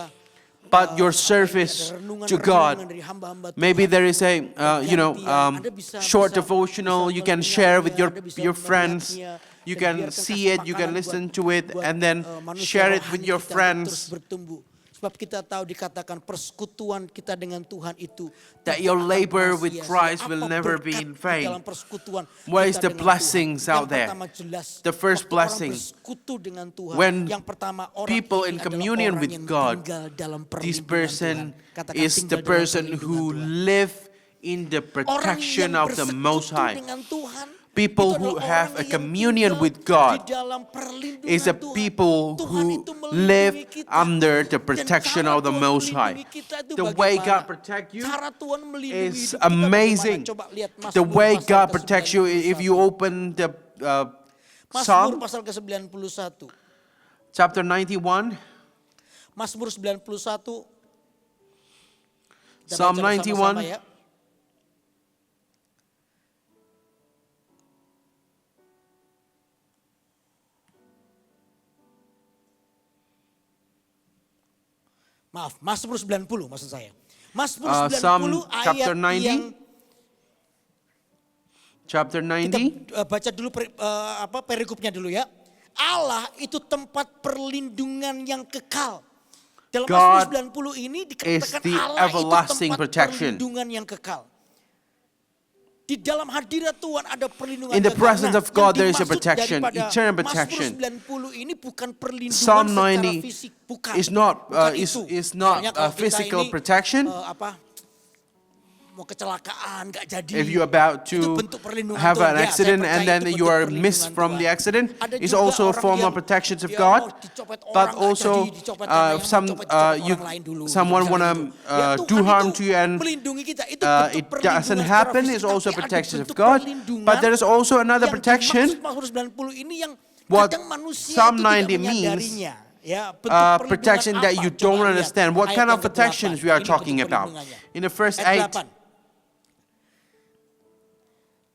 but your ada service renungan-renungan to God. dari hamba-hamba Maybe Tuhan. there is a Anda bisa short devotional you can share with Anda bisa your friends. melihatnya, You dan can biarkan see kasih it, you can makanan listen buat- to it, buat, and then manusia share it with rohani your kita terus friends. bertumbuh. Sebab kita tahu dikatakan persekutuan kita dengan Tuhan itu That tidak your akan labor pernah with sia-sia. Christ Apa will never be berkat in di vain? dalam persekutuan What kita is the dengan blessings Tuhan? out there? Yang pertama jelas, The first waktu orang blessing, bersekutu dengan Tuhan, when yang pertama orang people ini in adalah communion orang with yang God, tinggal dalam this perlindungan person Tuhan. Katakan is tinggal the dalam person perlindungan who Tuhan. live in the Orang protection yang of the Most bersekutu High. dengan Tuhan, People itu who adalah have orang a yang communion tinggal with God di dalam perlindungan is a Tuhan. people Tuhan who itu melindungi live kita. under the Dan protection cara of the Tuhan Most High. melindungi kita itu The way bagaimana? God protect you Cara Tuhan melindungi is hidup kita amazing. bagaimana? Coba lihat The Mazmur way pasal God ke-91. protects you, if you open the Mazmur Psalm pasal ke-91. chapter 91, Mazmur 91. Kita Psalm baca bersama-sama 91. ya. Maaf, Mazmur 90 maksud saya. Mazmur 90 Psalm ayat chapter 90. yang chapter kita 90. baca dulu perikopnya dulu ya. Allah itu tempat perlindungan yang kekal. Dalam God Mazmur 90 ini is dikatakan the Allah itu everlasting tempat protection. perlindungan yang kekal. Di dalam hadirat Tuhan ada perlindungan In the kekal. presence Nah, of God yang there is a dimaksud protection, daripada eternal protection. Mazmur 90 ini bukan perlindungan Psalm secara 90 fisik, bukan. is not Bukan is itu. is not Misalnya kalau kita physical ini, protection. Mau kecelakaan gak jadi. If you're about itu to bentuk perlindungan have Tuhan. an Ya, saya accident percaya and then itu you bentuk are perlindungan missed from Tuhan. the accident, Ada is juga also a orang form yang of protections of dia God. mau dicopet But orang, nggak also, jadi, dicopet karena yang some mencopet orang you lain dulu, someone misalnya wanna gitu. Ya, Tuhan do harm itu to you and melindungi kita. Itu bentuk it perlindungan doesn't secara happen. fisik, Is also tapi ada protection of bentuk God. perlindungan But there is also another yang protection. dimaksud Mazmur 90 ini yang What kadang manusia Psalm itu tidak 90 means, menyadarinya. Ya, bentuk perlindungan protection that apa? you Coba don't lihat understand. What ayat kind of yang ke-8. protections we are Ini talking bentuk about? perlindungannya. In the first Ayat 8. 8.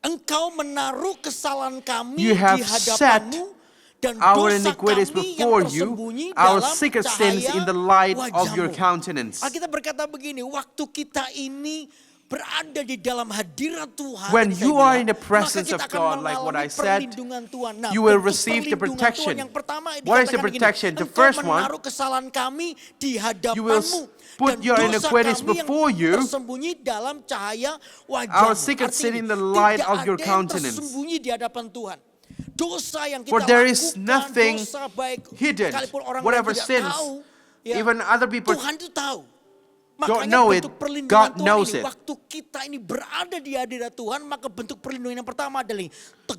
Engkau menaruh kesalahan kami You have di hadapanmu dan our dosa iniquities kami yang before you, tersembunyi our dalam secret sins cahaya in the light of your wajahmu. countenance. Alkitab berkata begini, waktu kita ini berada di dalam hadirat Tuhan, When tadi you saya are in the bilang, presence maka of kita akan God, like what mengalami I said, perlindungan Tuhan. Nah, you will bentuk receive the perlindungan protection. Tuhan yang pertama What is the dikatakan begini, protection? The Engkau first one, menaruh kesalahan kami di you will hadapanmu put dan your dosa iniquities kami yang before you, tersembunyi dalam cahaya wajahmu. our secret sin Artinya, in the light tidak of your ada yang countenance. tersembunyi di hadapan Tuhan. Dosa yang kita For there is lakukan, nothing dosa baik hidden. sekalipun orang Whatever lain tidak sins, tahu, ya, even other people Tuhan itu tahu. don't Makanya know it, bentuk perlindungan God Tuhan knows ini, it. waktu kita ini berada di hadirat Tuhan, maka bentuk perlindungan yang pertama adalah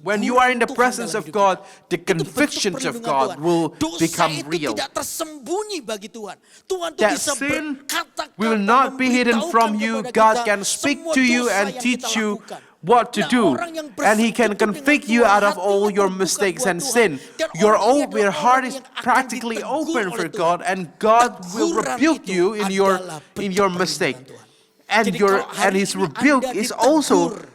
When you are in the teguran presence Tuhan of dalam God, hidup kita. the Itu bentuk convictions of perlindungan God Tuhan. will Dosa become itu real. tidak tersembunyi bagi Tuhan. Tuhan itu That bisa sin berkata-kata, will not be hidden from you. memberitahukan God kepada can kita speak semua to you dosa and yang teach kita you lakukan. what to Nah, do. orang yang And He can bersekutu convict dengan you Tuhan, out of all hatinya your terbuka mistakes buat and Tuhan. sin. Dan Your orang ini your adalah heart orang is yang akan practically ditegur open oleh for Tuhan. God, and God will Teguran rebuke itu you in your adalah bentuk your perlindungan mistake. Tuhan. And Jadi your kalau hari and His ini rebuke Anda is also ditegur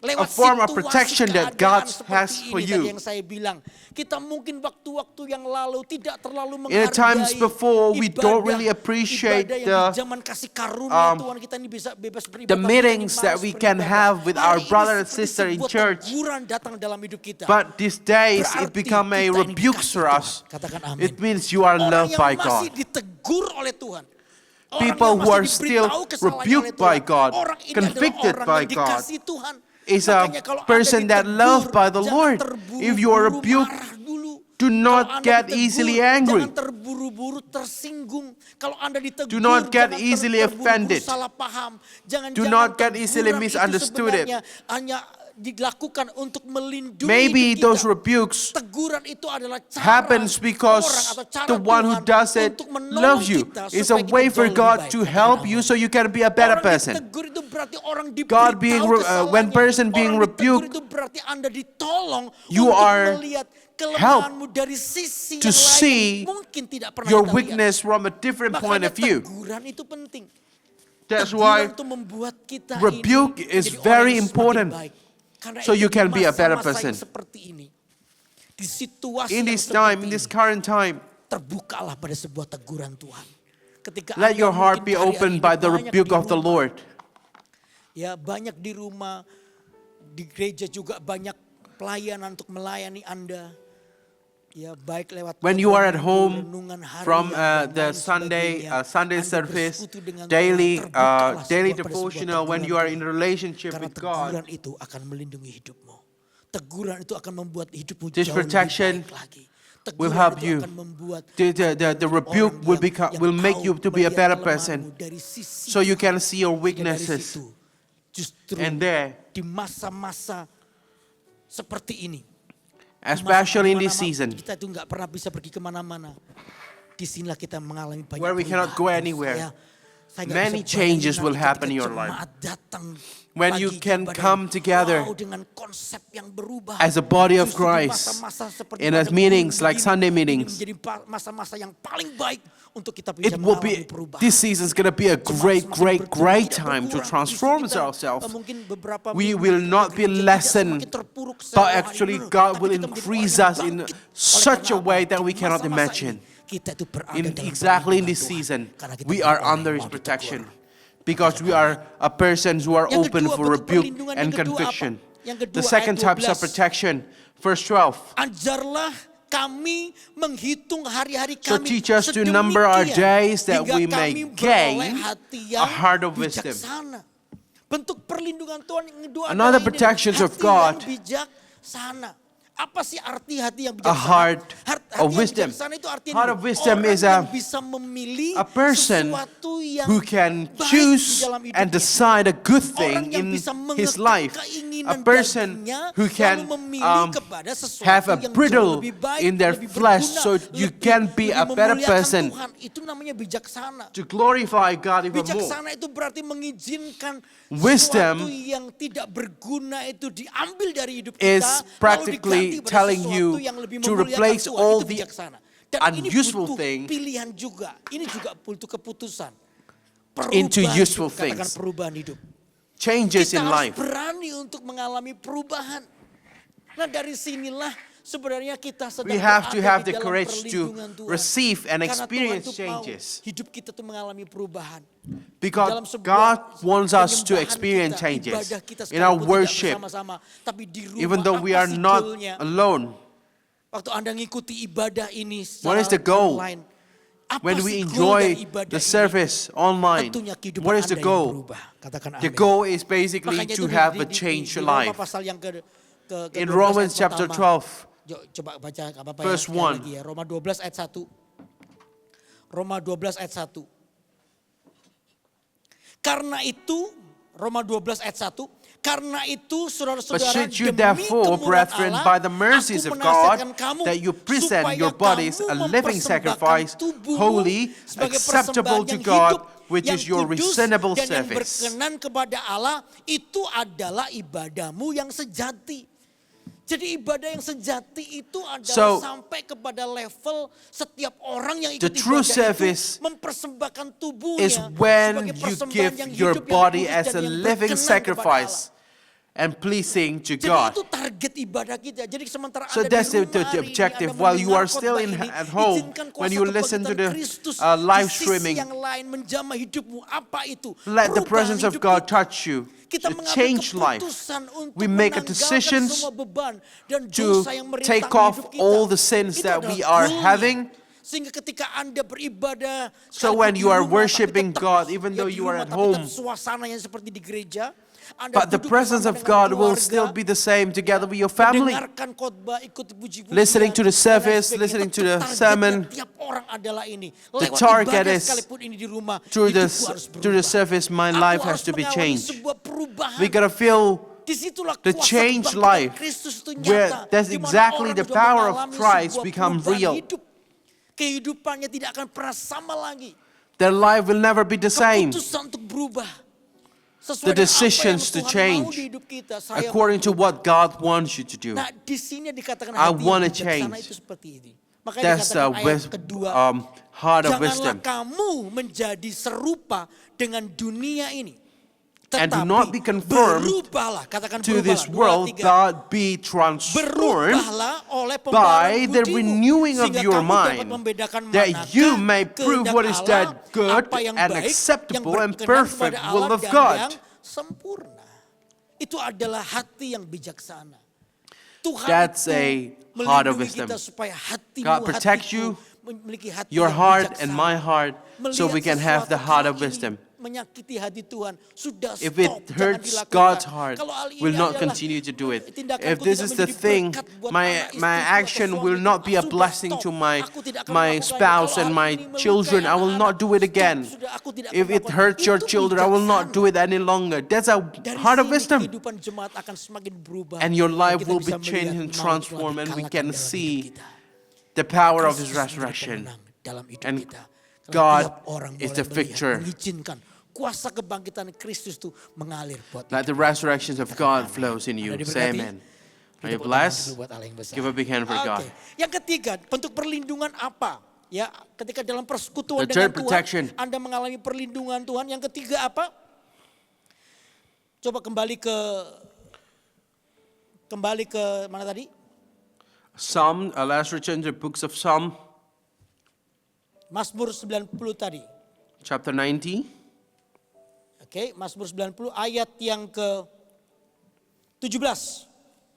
lewat a form of situasi protection that keadaan God seperti has ini for tadi you. yang saya bilang, kita mungkin waktu-waktu yang lalu tidak terlalu In the times menghargai before, we don't ibadah- really appreciate ibadah yang the, di zaman kasih karunia Tuhan kita ini bisa bebas beribadah. the meetings that we can have with our brother and sister in church. Teguran datang dalam hidup kita. But these days it Berarti become a kita ini rebuke dikasih for Tuhan. us. Katakan amin. It means you are Orang loved yang by masih God. ditegur oleh Tuhan. Orang People yang who masih are still diberitahu kesalahannya rebuked oleh by Tuhan. God, Orang ini convicted adalah orang by yang God, dikasih Tuhan. is a Makanya kalau Anda person that ditegur, loved by the jangan Lord. terburu-buru If you are rebuked, marah dulu. do Kalau not Anda get ditegur, easily angry. Jangan terburu-buru tersinggung. Kalau Anda ditegur, Do not get jangan easily terburu-buru offended. salah paham. Jangan Do not get easily teguran itu misunderstood it. sebenarnya hanya dilakukan untuk melindungi Maybe hidup kita. those rebukes Teguran itu adalah cara happens because orang atau cara the one who Tuhan does it untuk menolong loves you. kita It's supaya a kita way for jauh lebih God baik. to Katakan help amin. you so you can be a better Orang person. ditegur itu berarti orang God being diberitahu when kesalahannya. person being Orang ditegur rebuked, itu berarti Anda ditolong you untuk are melihat kelemahanmu dari sisi to yang lain see yang mungkin tidak pernah your kita lihat. weakness from a different point Makanya of view. teguran itu penting. That's Teguran why itu membuat kita rebuke ini is menjadi orang very yang semakin important. baik. Karena So itu you can di be a better masa-masa yang person. seperti ini, di situasi In yang this seperti time, in ini, this current time, terbukalah pada sebuah teguran Tuhan. Ketika let Anda your heart mungkin be hari-hari opened ini by the banyak rebuke di of the rumah, Lord. Ya, banyak di rumah, di gereja juga banyak pelayanan untuk melayani Anda. Ya, baik lewat When you are at khotbah, home renungan harian, from dan the lain Sunday sebagainya, Sunday Anda service, bersekutu dengan daily Tuhan, terbukalah daily sebuah pada sebuah devotional, when teguran you are Tuhan. in relationship Karena with God, teguran itu akan melindungi hidupmu. Teguran itu akan membuat hidupmu This jauh lebih protection baik lagi. will Teguran help itu you. akan membuat The rebuke will make you to be a better person, so you can see your weaknesses. Justru And there, di masa-masa seperti ini, especially in this Masa-masa season, kita itu nggak pernah bisa pergi kemana-mana. Disinilah kita mengalami banyak where we cannot go perubahan. anywhere, Saya nggak many bisa changes bayangin will nanti happen in ketika your life. jemaat datang When pagi you can ibadah, come together wow, dengan konsep yang berubah. as a body of Justru di Christ, masa-masa seperti in pada as meetings begini, like Sunday ini meetings, menjadi masa-masa yang paling baik untuk kita bisa it will mengalami be, perubahan. this season is going to be a Jemaat great semakin bertumbuh, tidak time to berkurang. transform Justru kita, ourselves. mungkin beberapa We minggu will kita not be gereja tidak lessen, semakin terpuruk but setiap hari. actually No, God tapi will kita menjadi increase orang yang us in bangkit. Oleh such a karena way apa? that we Di cannot masa-masa imagine. ini, kita itu berada In dalam exactly in perlindungan this Tuhan. season, Karena kita we bukan are orang under yang His mau protection, ditegur. because we are a persons who are Yang open kedua, for bentuk rebuke perlindungan and yang kedua apa? conviction. Yang kedua, The second ayat types of 12. protection, verse 12. Ajarlah kami menghitung hari-hari So kami teach us to number our sedemikian days that hingga we kami may beroleh gain hati a yang heart of wisdom. bijaksana. Bentuk perlindungan Tuhan yang kedua Another adalah ini, protections of hati God. yang bijaksana. Apa sih arti hati yang A bijaksana? heart Hati of yang wisdom. bijaksana itu artinya Heart ini, of wisdom orang is yang bisa memilih a person sesuatu yang who can baik di choose dalam hidupnya. and decide a good Orang thing yang in bisa his mengekang life. A keinginan person dagingnya, who lalu can memilih kepada sesuatu have a yang jauh bridle lebih baik, in their lebih flesh, berguna, so you lebih- can be a lebih better memuliakan person. Tuhan. Itu namanya bijaksana. To glorify God even more. Bijaksana itu berarti mengizinkan Wisdom sesuatu yang tidak berguna itu diambil dari hidup is kita, practically lalu diganti pada telling sesuatu you yang lebih to memuliakan replace Tuhan. all Itu the bijaksana. Dan ini unuseful butuh thing pilihan juga. Ini juga butuh keputusan. into Perubahan useful hidup, katakan things. perubahan hidup. Changes Kita in harus life. berani untuk mengalami perubahan. Nah dari sinilah sebenarnya kita sedang We have to berada have di the dalam courage to perlindungan Tuhan. receive and Karena experience Tuhan tuh mau changes. hidup kita tuh mengalami perubahan. Dalam Because sebuah God wants us to penyembahan experience kita, changes ibadah kita in our sekalipun tidak worship, bersama-sama, tapi di rumah, even though we apa are sih not goalnya? alone. Waktu Anda ngikuti ibadah ini What is the secara goal? online, apa When sih we goal enjoy dari ibadah the ini? service online, Tentunya kehidupan what is the Anda yang goal? berubah. Katakan The amin. goal is basically Makanya to itu have a di changed Roma life. pasal yang ke In 12 Romans ayat chapter pertama. 12, Coba baca apa-apa ya, verse sekali 1. lagi ya. Roma 12 ayat 1. Roma 12 ayat 1. Karena itu, Roma 12 ayat 1. Karena itu saudara-saudara, beseech you demi therefore, kemurahan brethren, Allah, by the mercies aku of menasihatkan God, kamu that you present supaya your bodies kamu a living mempersembahkan sacrifice, tubuhmu holy, sebagai acceptable persembahan to yang God, hidup, which yang is your kudus, reasonable dan yang service. berkenan kepada Allah, itu adalah ibadahmu yang sejati. Jadi ibadah yang sejati itu adalah So, sampai kepada level setiap orang yang the ikut true ibadah service itu mempersembahkan tubuhnya is when sebagai you persembahan give yang your hidup, yang body kudus, as dan a yang living berkenan kepada sacrifice Allah. and pleasing to Jadi God. itu target ibadah kita. Jadi sementara So Anda that's di the rumah hari ini, objective. Anda While you mendengar are still khotbah ini, at home, izinkan when kuasa you listen to kebangkitan the Kristus live di sisi streaming, yang lain menjamah hidupmu. Apa itu? let the Perubahan presence of hidup God kita. touch you. Kita To mengambil change life. keputusan untuk We make a menanggalkan decisions semua beban dan to dosa yang merintang take off hidup kita. all the sins Itu that adalah we are goalnya. having. Sehingga ketika Anda beribadah, So sekalipun when di you are rumah, tapi worshiping tetap- God, even ya though di you are rumah, at tapi tetap home, suasananya seperti di gereja. Anda but the duduk presence bersama of dengan God will keluarga, still be the same together with your family. mendengarkan khotbah, ikut puji-pujian, Listening to the dan lain service, sebagainya. listening to Tetap the targetnya sermon. Tiap orang adalah ini. The Lewat target ibadah is sekalipun ini di rumah, through the hidupku harus through the berubah. service, my Aku life harus has to be mengalami changed. sebuah perubahan. We gotta feel Disitulah the kuasa changed kebangkitan life, Kristus itu where nyata. that's Di mana exactly orang the sudah power of mengalami Christ sebuah become perubahan real. hidup. Kehidupannya tidak akan pernah sama lagi. Their life will never be the same. Keputusan untuk berubah. Sesuai The dengan decisions apa to yang Tuhan change mau di hidup kita. Saya according to mau what God wants you to do. Nah, di sini dikatakan I hati yang wanna bijaksana change. itu seperti ini. Makanya That's the dikatakan ayat kedua, heart of janganlah wisdom. kamu menjadi serupa dengan dunia ini. And do Tetapi not be conformed berubahlah, katakan to this berubahlah, world, 2, 3. but be transformed Berubahlah oleh by pembaharuan the budimu, renewing of sehingga your kamu dapat mind, membedakan that manakah you may prove kehendak what is Allah, that good apa yang and baik, acceptable yang and berkenan perfect kepada will Allah, of dan God. yang sempurna. Itu adalah hati yang bijaksana. Tuhan That's itu a heart of melindungi wisdom. kita supaya hatimu, God protects hatiku you, memiliki hati your yang heart bijaksana. and my heart, so we can have the heart of wisdom. Menyakiti hati Tuhan, sudah If stop, it jangan hurts dilakukan. God's heart, Kalau hal ini we'll not adalah continue to do it. tindakanku If this tidak is the menjadi thing, berkat buat my anak, istriku, atau action will suamiku, not be a sudah blessing stop. to Aku tidak akan my melakukannya. spouse Kalau and hal my ini melukai children, I will anak-anak, not do it stop, again. sudah, aku tidak akan If it melakukan. hurts your Itu children, I will not bijaksana. do it any longer. That's a Dari heart of sini wisdom. kehidupan jemaat akan semakin berubah. And your life Kita will bisa be changed melihat and maut transformed, telah and we dikalahkan can dalam hidup see kita. the power of His Kristus menjadi resurrection. pemenang dalam hidup And kita. Karena God tiap orang is boleh the melihat, victor. mengizinkan kuasa kebangkitan Kristus itu mengalir buat Let the resurrections of God flows in you. Anda Say diberkati? amen. Are Kita you tepuk tangan blessed? dulu buat Allah yang besar. Give a big hand for God. Oke. Yang ketiga, bentuk perlindungan apa? Ya, ketika dalam persekutuan The dengan third protection. Tuhan, Anda mengalami perlindungan Tuhan. Yang ketiga apa? Coba kembali ke mana tadi? Psalm, let's return to the books of Psalm, Mazmur 90 tadi. chapter 90. Oke, Mazmur 90 ayat yang ke-17.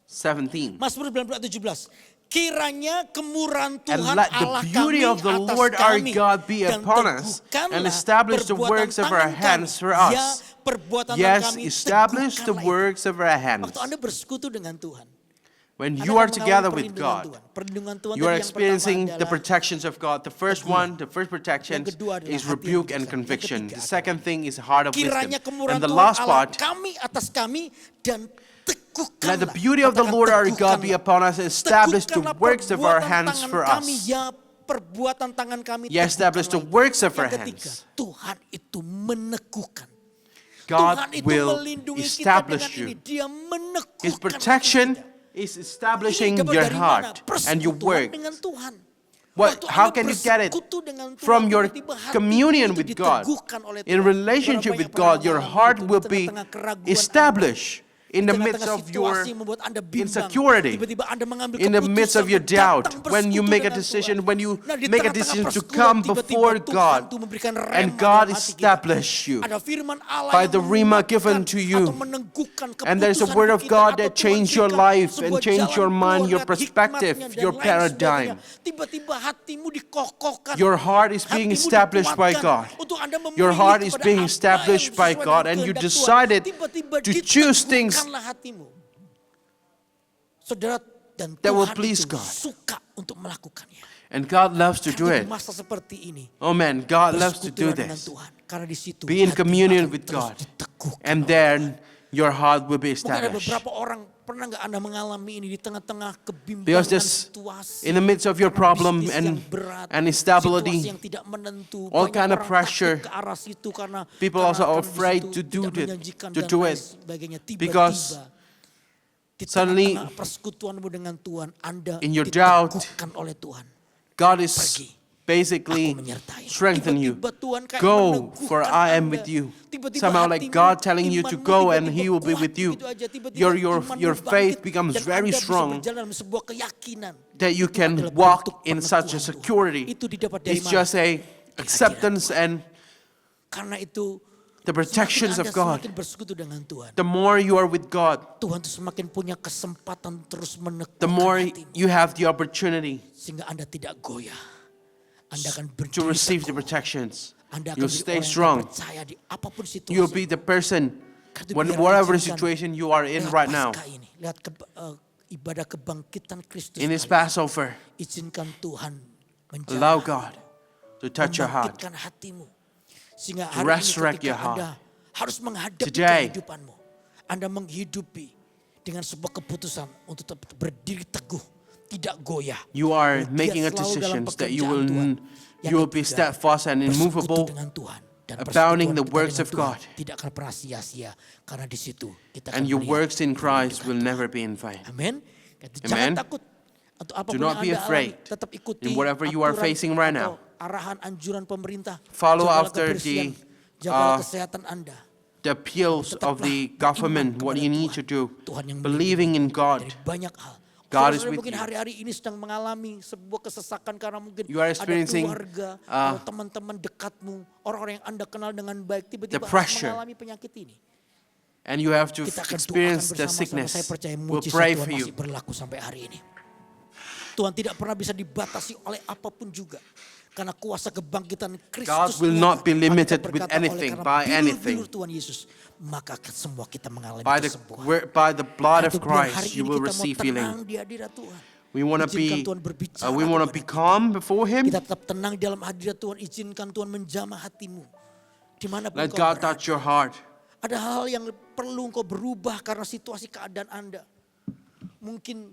17. Mazmur 90 ayat 17. Kiranya kemurahan And Tuhan let the Allah beauty kami of the atas Lord our kami, God be dan upon us, and teguhkanlah establish the perbuatan works of our tangan hands kami. for Ya, us. perbuatan tangan Yes, kami, establish the teguhkanlah itu. works of our hands. Waktu Anda bersekutu dengan Tuhan, When Anda you akan are together mengalami with perlindungan God, Tuhan. Perlindungan Tuhan you are tadi yang pertama experiencing the adalah protections of God. The first protection Yang kedua adalah is hati yang rebuke and bijaksana. Yang conviction. ketiga The second thing is heart of kiranya wisdom. kemurahan And the Tuhan last Allah part, kami atas kami dan teguhkanlah. let the beauty of the Katakan Lord our God be teguhkanlah. upon us, and establish the Teguhkanlah works of our perbuatan hands tangan for kami, us. ya perbuatan tangan kami. Yeah, establish the teguhkanlah. works of our Yang ketiga, hands. Tuhan itu meneguhkan. God Tuhan itu will melindungi kita establish dengan ini. you. Dia meneguhkan His protection hati kita. is establishing Ini dapat your dari mana? heart and your Persekutuan work. dengan Tuhan. What, Waktu how Anda can you get it? bersekutu dengan Tuhan, From your tiba-tiba hatimu communion itu with God. diteguhkan oleh In Tuhan. relationship Berapa with banyak God, your pernah heart mengalami will itu, be tengah-tengah keraguan established in the Anda, midst tengah-tengah of your situasi membuat Anda bimbang. insecurity, Tiba-tiba Anda mengambil in the midst of keputusan your doubt, datang when you bersekutu make a dengan decision, Tuhan. when you Nah, di make a tengah-tengah decision to persekutuan, come tiba-tiba before Tuhan God, tuh memberikan rema and dalam God hati kita. establish you. Ada firman Allah by yang the rhema given menguatkan to you. atau meneguhkan And there's a keputusan word of kita, God atau that Tuhan change your berikan life and sebuah change your jalan mind, keluar, your lihat perspective, hikmatnya dan your lain paradigm. sebagainya. Tiba-tiba hatimu dikokohkan. Your heart is being Hatimu established by dikuatkan God. untuk Anda Your memilih heart is kepada being apa established yang by sesuai God, dengan and you kehendak Tuhan. decided Tiba-tiba to choose things diteguhkanlah hatimu. Saudara, dan that will Tuhan please itu God. suka untuk melakukannya. And God loves to do Karena it. di masa seperti ini, Oh man, God loves to do bersekutulah dengan this. Tuhan. Karena di situ Be in hatimu communion akan with terus God. diteguhkan And oleh then your heart will be Mungkin ada established. beberapa orang, pernah nggak Anda mengalami ini di tengah-tengah Because kebimbangan this, situasi, in the midst of your problem bisnis yang and berat, instability, situasi yang tidak menentu, all banyak kind of orang pressure, takut ke arah situ karena people also are di afraid situ to do tidak it, menjanjikan to dan do lain it. sebagainya. Because Tiba-tiba di suddenly, tengah-tengah persekutuanmu dengan Tuhan, Anda in your doubt, diteguhkan oleh Tuhan. God is Pergi. basically Aku menyertai. strengthen you. Tiba-tiba Tuhan kayak Go, meneguhkan for I am Anda. with you. Tiba-tiba Somehow like hatimu, God telling you to imanmu go and tiba-tiba He will be kuat with you. begitu aja. Tiba-tiba Your imanmu faith bangkit becomes dan very Anda bisa strong berjalan dalam sebuah keyakinan. that you Itu can adalah walk bentuk in such a pengakuan Tuhan. security. Itu didapat dari It's mana? just a acceptance and Karena itu the protections semakin of Anda God. semakin bersekutu dengan Tuhan, The more you are with God, Tuhan itu semakin punya kesempatan terus meneguhkan the more hatimu. you have the opportunity Sehingga Anda tidak goyah. Anda akan to berdiri receive the teguh. protections. Anda akan You'll menjadi stay orang yang strong. percaya di apapun situasi. You'll be the person, Karena itu when biar whatever izinkan situation you are in lewat right now, Paskah ini, lihat ibadah kebangkitan Kristus in this kali ini. Passover, Izinkan Tuhan allow menjamah, God to touch your heart. membangkitkan hatimu. Sehingga To hari ini resurrect ketika your heart. Anda harus menghadapi Today. kehidupanmu. Anda menghidupi dengan sebuah keputusan untuk tetap berdiri teguh, tidak goyah. You are Dia making a selalu dalam decision that you pekerjaan Tuhan. Yang will be ketiga, steadfast and bersekutu immovable, dengan Tuhan. Dan abounding persekutuan the kita works dengan of Tuhan God. tidak akan pernah sia-sia. Karena di situ kita akan and your melihat works in Christ kehidupan will Tuhan. never be in vain. Amin. Jangan Amen. takut. Untuk apapun not yang be Anda afraid alami, tetap ikuti in whatever you are aturan facing right atau now. arahan anjuran pemerintah. Follow Jagalah after kebersihan, the, jagalah kesehatan Anda. The appeals of the government, what you need to do, believing in God. Dari banyak hal. God is Saudara with mungkin you. hari-hari ini sedang mengalami sebuah kesesakan karena mungkin You are ada experiencing, keluarga atau teman-teman dekatmu, orang-orang yang Anda kenal dengan baik tiba-tiba the harus pressure. mengalami penyakit ini. and you have to Kita akan experience doakan the bersama-sama. Saya sickness, percaya we'll mujizat pray Tuhan for you. masih berlaku sampai hari ini. Tuhan tidak pernah bisa dibatasi oleh apapun juga. Karena kuasa kebangkitan Kristus God will not be menyata. limited Alkitab with berkata, anything, oleh by karena anything. bilur-bilur Tuhan Yesus, maka semua kita mengalami By kesembuhan. by the blood of Itu biar hari Christ, you ini will kita mau receive tenang healing. di hadirat Tuhan. We want to Izinkan be, Tuhan berbicara we want to kepada be kita. calm before Him. Kita tetap tenang di dalam hadirat Tuhan. Izinkan Tuhan menjamah hatimu. Dimanapun Let kau God berada. touch your heart. Ada hal yang perlu engkau berubah karena situasi keadaan Anda. Mungkin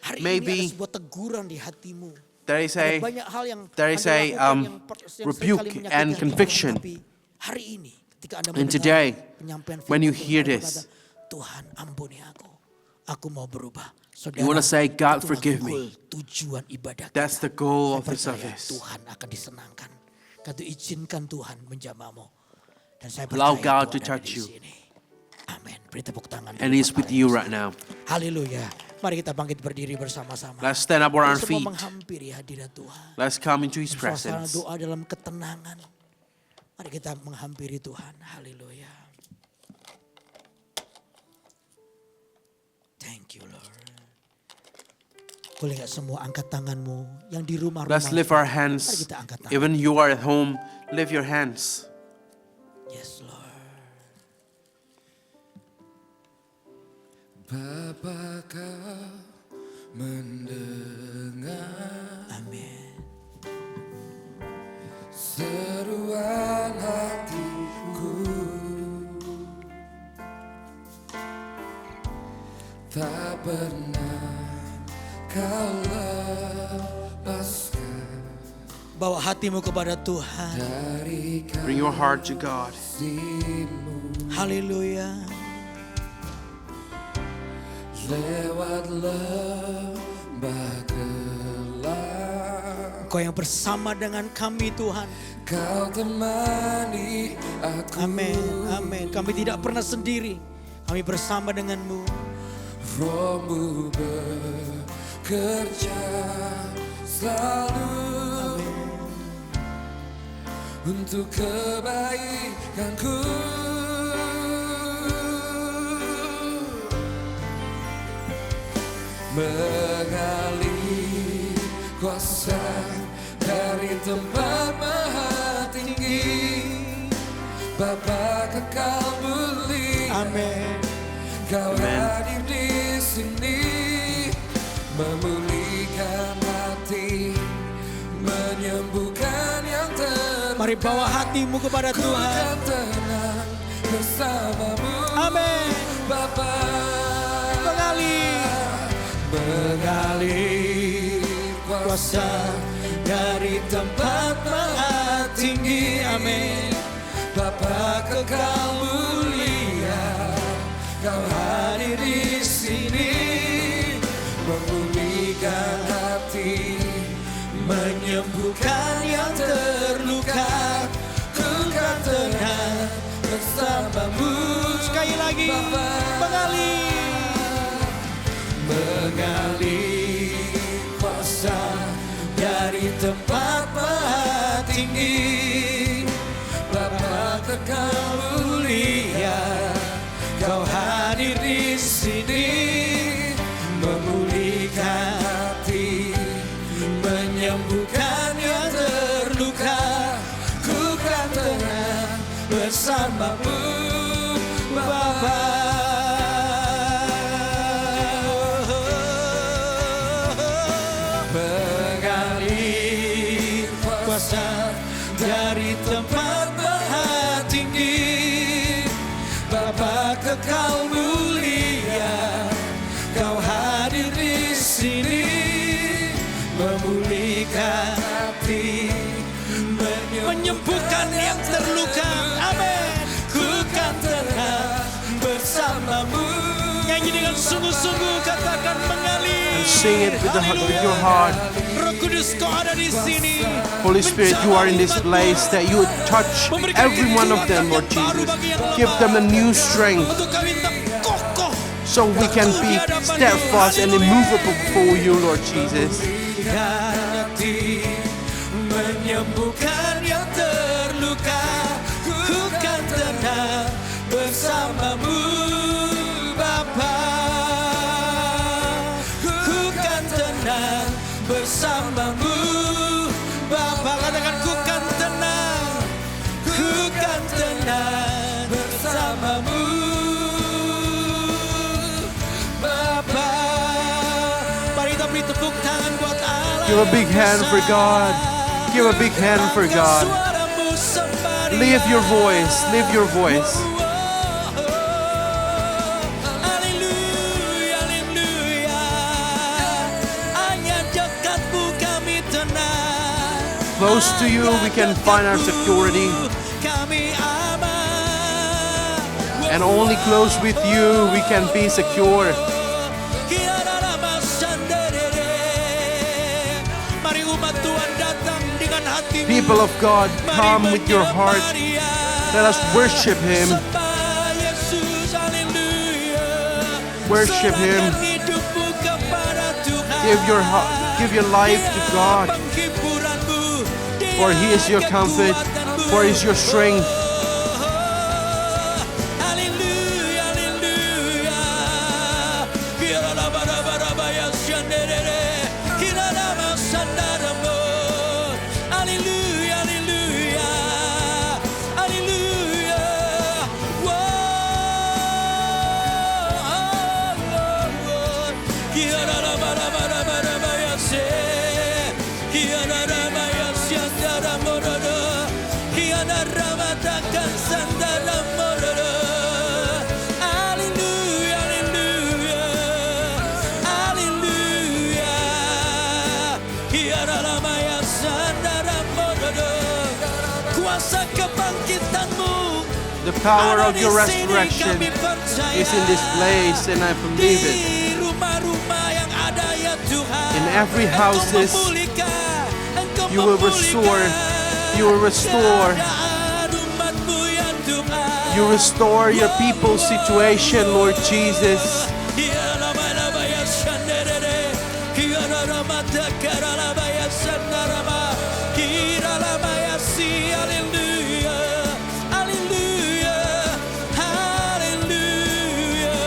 hari Maybe ini ada sebuah teguran di hatimu. There is Ada a banyak hal yang there is Anda a, lakukan yang rebuke seringkali menyakiti and hati conviction. Tuhan. Tapi hari ini ketika Anda And mendengar today, penyampaian when you firman hear Tuhan, this, berkata, Tuhan ampuni aku. Aku mau berubah. you want to say, God itulah forgive goal, me. tujuan ibadah That's kita. the goal Saya of the percaya service. Tuhan akan disenangkan. Kata izinkan Tuhan menjamahmu. Dan saya Allow percaya God to Tuhan ada touch di you. sini. Amin. Beri tepuk tangan. And dulu He's buat with para you yang right bersama. now. Haleluya. Mari kita bangkit berdiri bersama-sama. Let's stand up on our Semua feet. menghampiri hadirat Tuhan. Let's come into His Suasana presence. doa dalam ketenangan. Mari kita menghampiri Tuhan. Haleluya. Thank you Lord. Boleh gak semua angkat tanganmu yang di rumah-rumah. Let's lift our Mari hands. kita angkat tangan. Even you are at home, lift your hands. Yes Lord. Bapa kau mendengar Amin. seruan hatiku, tak pernah kau lepaskan Bawa hatimu kepada Tuhan. dari Bring your heart to God. kasih-Mu. Haleluya. Lewat lembah gelap, Kau yang bersama dengan kami Tuhan. Kau temani aku. Amin. Amin. Kami tidak pernah sendiri. Kami bersama denganmu. Roh-Mu bekerja selalu untuk kebaikanku. Mengalir kuasa dari tempat maha tinggi, Bapa kekal mulia. Amin. Kau hadir di sini, memulihkan hati, menyembuhkan yang terluka. Mari bawa hatimu kepada Ku Tuhan. kan tenang bersamamu, Amin. Bapa. Mengalir kuasa dari tempat maha tinggi. Amin. Bapa kekal mulia, Kau hadir di sini, memulihkan hati, Menyembuhkan yang terluka. ku kan tenang bersamamu. Sekali lagi. Bapa. Mengalir kuasa dari tempat maha tinggi. Bapa kekal mulia, Kau hadir di sini, memulihkan hati, menyembuhkan yang terluka. ku kan tenang Bersamamu Bapa. Mengalir kuasa dari tempat maha tinggi. Bapa kekal mulia, Kau hadir di sini, memulihkan hati, menyembuhkan yang terluka. Amin. Ku kan tenang bersamamu. Nyanyi dengan sungguh-sungguh, katakan mengalir. And sing it with your heart. Roh Kudus, Kau ada di sini. Holy Spirit, you are in this place, that you would touch every one of them, Lord Jesus. Give them a new strength Untuk kami tetap kokoh. so we can be steadfast and immovable before you, Lord Jesus. Hati menyembuhkan yang terluka. Ku kan tenang bersamamu Give a big hand for God. Give a big hand for God. Suaramu sembari Lift your voice. Lift your voice. Haleluya, haleluya. Hanya dekatmu kami tenang. Close to you, we can find our security. Kami aman. And only close with you, we can be secure. Mari umat Tuhan datang dengan hatimu. People of God, Mari come with your heart. menyembah Dia. Let us worship Him. Sembah Yesus, haleluya. Worship Him. Serahkan hidupmu kepada Tuhan. Give your life to God. Penghiburanmu, For He is your Dia comfort. kekuatanmu. For He is your strength. Haleluya, haleluya. Kirana bara-bara ya syanderere. Kirana masandaramu. Haleluya, haleluya. Haleluya. Wow. Kirana bara-bara ya se. Kirana ya syandaramu. Kirana ramatakan sandaramu. Haleluya, haleluya. Haleluya. Kirana ya sandaramu. Kuasa kebangkitanmu The power ada of di your sini, resurrection kami percaya. is in this place, and I believe it. Di rumah-rumah yang ada ya Tuhan. In every Engkau houses, memulihkan, Engkau you will restore. You will restore. keadaan umatmu ya Tuhan. You restore your people's situation, Lord Jesus. Ya lama-lama ya syanderere. Ya lama takaralama ya sandarama. Kira lama ya si. Haleluya. Haleluya. Haleluya.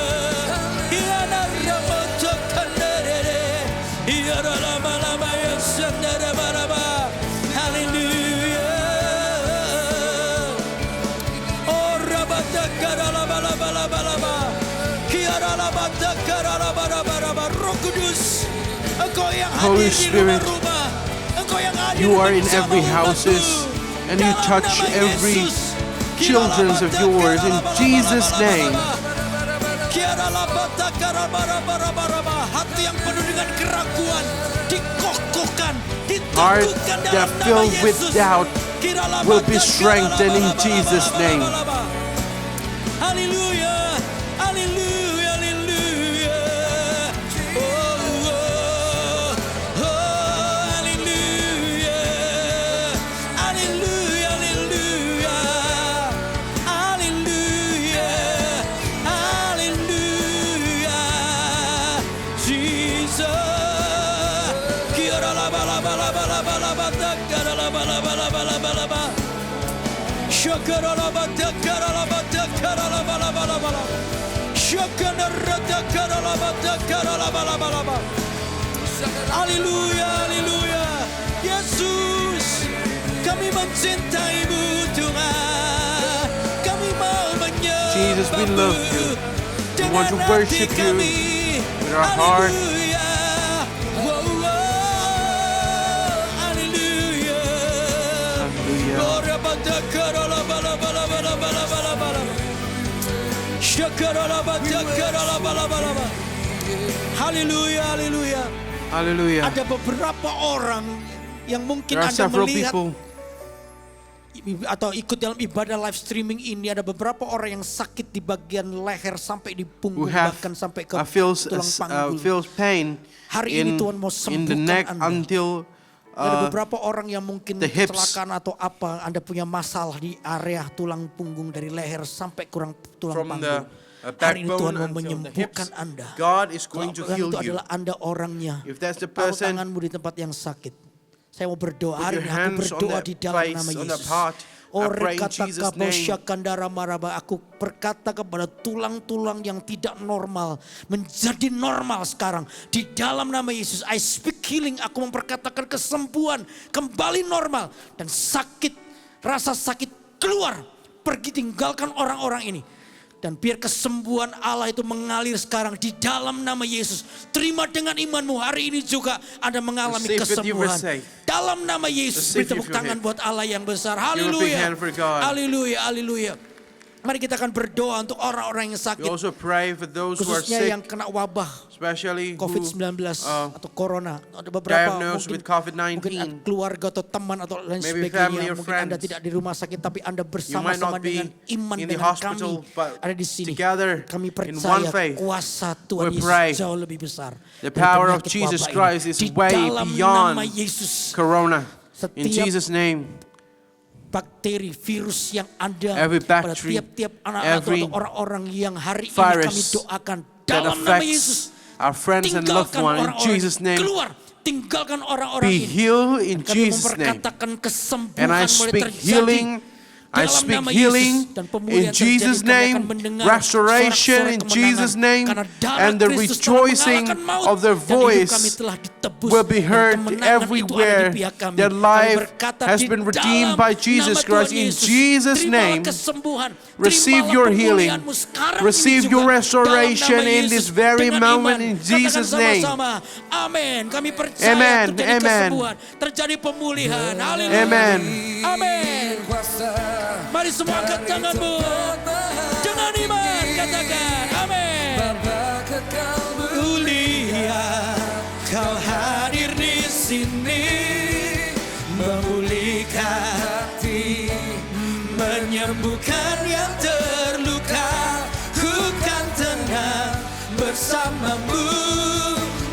Ya lama takaralere. Ya lama-lama ya sandarama. Haleluya. Oh rabatakarabalabalabalaba. Kiaralabatakarabalabalabalaba. Roh Kudus, Engkau yang Holy hadir di Spirit, rumah-rumah. Engkau yang hadir You are in bersama every umatmu. houses, and you Dalam touch nama every Yesus. children's of yours in Jesus' name. Kiaralabatakarabalabalabalaba. Hati yang penuh dengan keraguan dikokohkan, Heart diteguhkan that dalam nama filled with Yesus. doubt will be strengthened in Jesus' name. Haleluya, haleluya, haleluya. Oh, oh, oh, haleluya. Haleluya, haleluya. Haleluya, haleluya. Jesus. Kiaralabalabalabalaba, takaralabalabalabalaba. Haleluya, haleluya. Yesus, kami mencintaimu Tuhan. Kami mau menyembahmu. Jesus, we love you. We want to Dengan worship hati you kami. with our heart. Haleluya. Wow, wow. Haleluya. Hallelujah. Haleluya, haleluya. Hallelujah. Ada beberapa orang yang mungkin There are Anda several melihat people atau ikut dalam ibadah live streaming ini, ada beberapa orang yang sakit di bagian leher sampai di who punggung, have bahkan sampai ke feels tulang panggul. feels pain Hari ini Tuhan mau in the neck sembuhkan Anda. until Ada beberapa orang yang mungkin the hips. kecelakaan atau apa, Anda punya masalah di area tulang punggung dari leher sampai kurang tulang from the panggul. Hari ini Tuhan backbone mau until the menyembuhkan hips. Anda. God is going to Kalau heal itu you. adalah Anda orangnya. If that's the Taruh person, tanganmu di tempat yang sakit. Saya mau berdoa put hari your ini. Aku hands on berdoa that di dalam place, nama on that Yesus. part. I pray in Kata Jesus' name. Aku berkata kepada tulang-tulang yang tidak normal menjadi normal sekarang. Di dalam nama Yesus, I speak healing. Aku memperkatakan kesembuhan kembali normal. Dan sakit, rasa sakit keluar. Pergi tinggalkan orang-orang ini. Dan biar kesembuhan Allah itu mengalir sekarang di dalam nama Yesus. Terima dengan imanmu hari ini juga Anda mengalami Receive it, you kesembuhan. receive. Dalam nama Yesus, beri Receive, tepuk you tangan have. buat Allah yang besar. Give a big Haleluya. hand for God. Haleluya, haleluya. Mari kita akan berdoa untuk orang-orang yang We sakit. also pray for those who are Khususnya sick, yang kena wabah especially who COVID-19 atau Corona. Ada beberapa diagnosed mungkin, with COVID-19. mungkin keluarga atau teman atau lain Maybe family sebagainya. or Mungkin Anda friends. tidak di rumah sakit tapi Anda You might bersama-sama not be dengan iman in the dengan hospital, kami but ada di sini. together Kami in percaya one faith, kuasa Tuhan we Yesus pray. jauh lebih besar. The dari power of penyakit Jesus wabah ini. Christ is Di way dalam beyond nama Yesus, Corona. In Setiap- Jesus' name, bakteri, virus yang ada Every pada bacteria, tiap-tiap anak every atau orang-orang yang hari ini virus kami doakan that dalam nama Yesus. affects our friends and loved Tinggalkan ones in orang-orang Jesus' name, keluar, tinggalkan orang-orang be ini. healed in Kami Jesus' name. memperkatakan kesembuhan And I mulai speak terjadi healing, I dalam speak nama healing Yesus. Dan in pemulihan Jesus' terjadi. Kami name, akan mendengar restoration sorak-sorai in kemenangan. Jesus' name, Karena darah and the Kristus telah rejoicing mengalahkan maut, of their dan hidup voice kami telah ditebus, will be dan heard kemenangan itu ada everywhere. di pihak kami. Their Kami life berkata has di been redeemed dalam by Jesus nama Tuhan Christ. In Yesus, Jesus' terimalah name, kesembuhan, receive terimalah your healing, pemulihanmu sekarang receive ini your juga. restoration Dalam nama in this Yesus, very dengan moment iman. in Jesus' Katakan name. sama-sama, amin. Kami percaya Amen, terjadi amen. kesembuhan, terjadi pemulihan. Haleluya. Amen. Amin. Mari semua angkat tanganmu. Dengan iman katakan amin. Mulia kau hadir di sini, memulihkan hati, menyembuhkan yang terluka. Ku kan tenang bersamamu,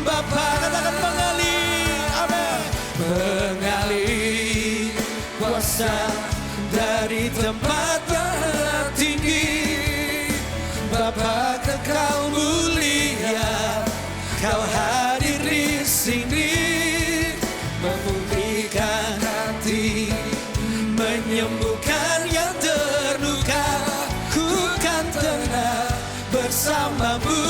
Bapa. Katakan mengalir, amin. Mengalir kuasa dari tempat yang tinggi, Bapa kekal mulia, kau hadir di sini, memulihkan hati, menyembuhkan yang terluka. Ku kan tenang bersamamu,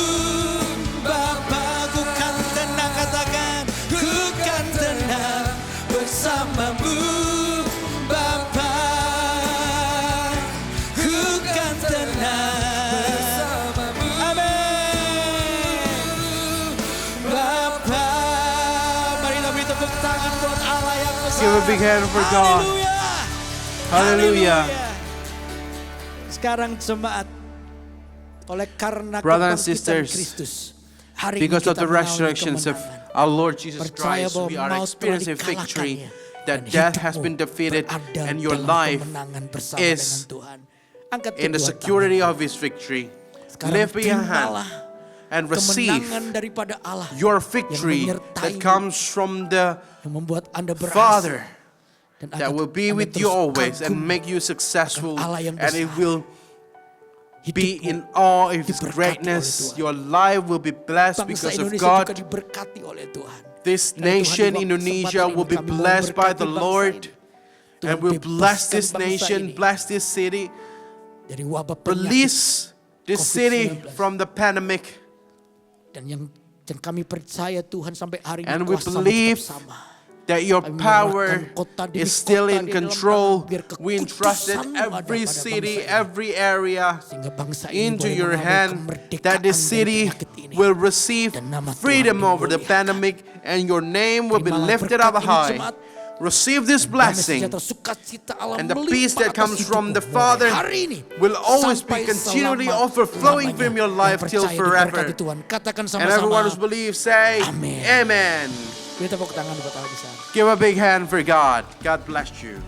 Bapa. Ku kan tenang, katakan, ku kan tenang bersamamu, Bapa. Ku kan tenang bersamamu, amin. Bapa, mari kita beri tepuk tangan buat Allah yang besar. Give a big hand for God. Haleluya. Hallelujah. Sekarang jemaat, oleh karena Brothers and kebangkitan sisters, Kristus, hari ini Because of kita the mengalami resurrections of kemenangan. our Lord Jesus Percaya Christ, bahwa we are maut telah experiencing victory, dikalahkannya, that dan death has hidupmu been defeated, berada and your dalam life kemenangan bersama is dengan Tuhan. Angkat in the kedua security tangan. of His victory. Sekarang Lift your hand terimalah and receive kemenangan daripada Allah your yang victory that menyertaimu, comes from the yang membuat Anda berhasil. Father Dan that will be Anda with you terus always and kagum make you successful, akan Allah yang and it besar. will be hidupmu. in awe of His diberkati greatness. oleh Tuhan. Your life will be blessed Bangsa because of Indonesia God. juga diberkati oleh Tuhan. This Karena Tuhan, nation, di waktu Indonesia, kesempatan will ini be kami mau blessed by memberkati the bangsa Lord, ini. and Tuhan, will bless bebaskan this bangsa nation, ini bless this city, dari wabah penyakit. release this city COVID-19. from the pandemic. Dan yang kami percaya Tuhan sampai hari ini And we kuasamu believe tetap sama. that your Kami power menyerahkan kota demi is still kota in di dalam control. tangan, biar We entrusted kekudusanmu ada every pada city, bangsa ini. every area Sehingga bangsa ini into boleh your mengambil hand, kemerdekaan that this dari city penyakit ini. will receive Dan nama Tuhan freedom over the dimuliakan. pandemic, and your name will be Terimalah lifted berkat up ini, high. jemaat. Receive this Damai blessing, sejahtera, sukacita Allah and the melimpah peace that atas comes from hidupmu the mulai Father hari ini will always be sampai continually selama overflowing lamanya. from your life Yang till percaya forever. diberkati Tuhan. Katakan And everyone who sama-sama. believes say, Amen. Amen. Beri tepuk tangan buat Allah besar. Give a big hand for God. God bless you.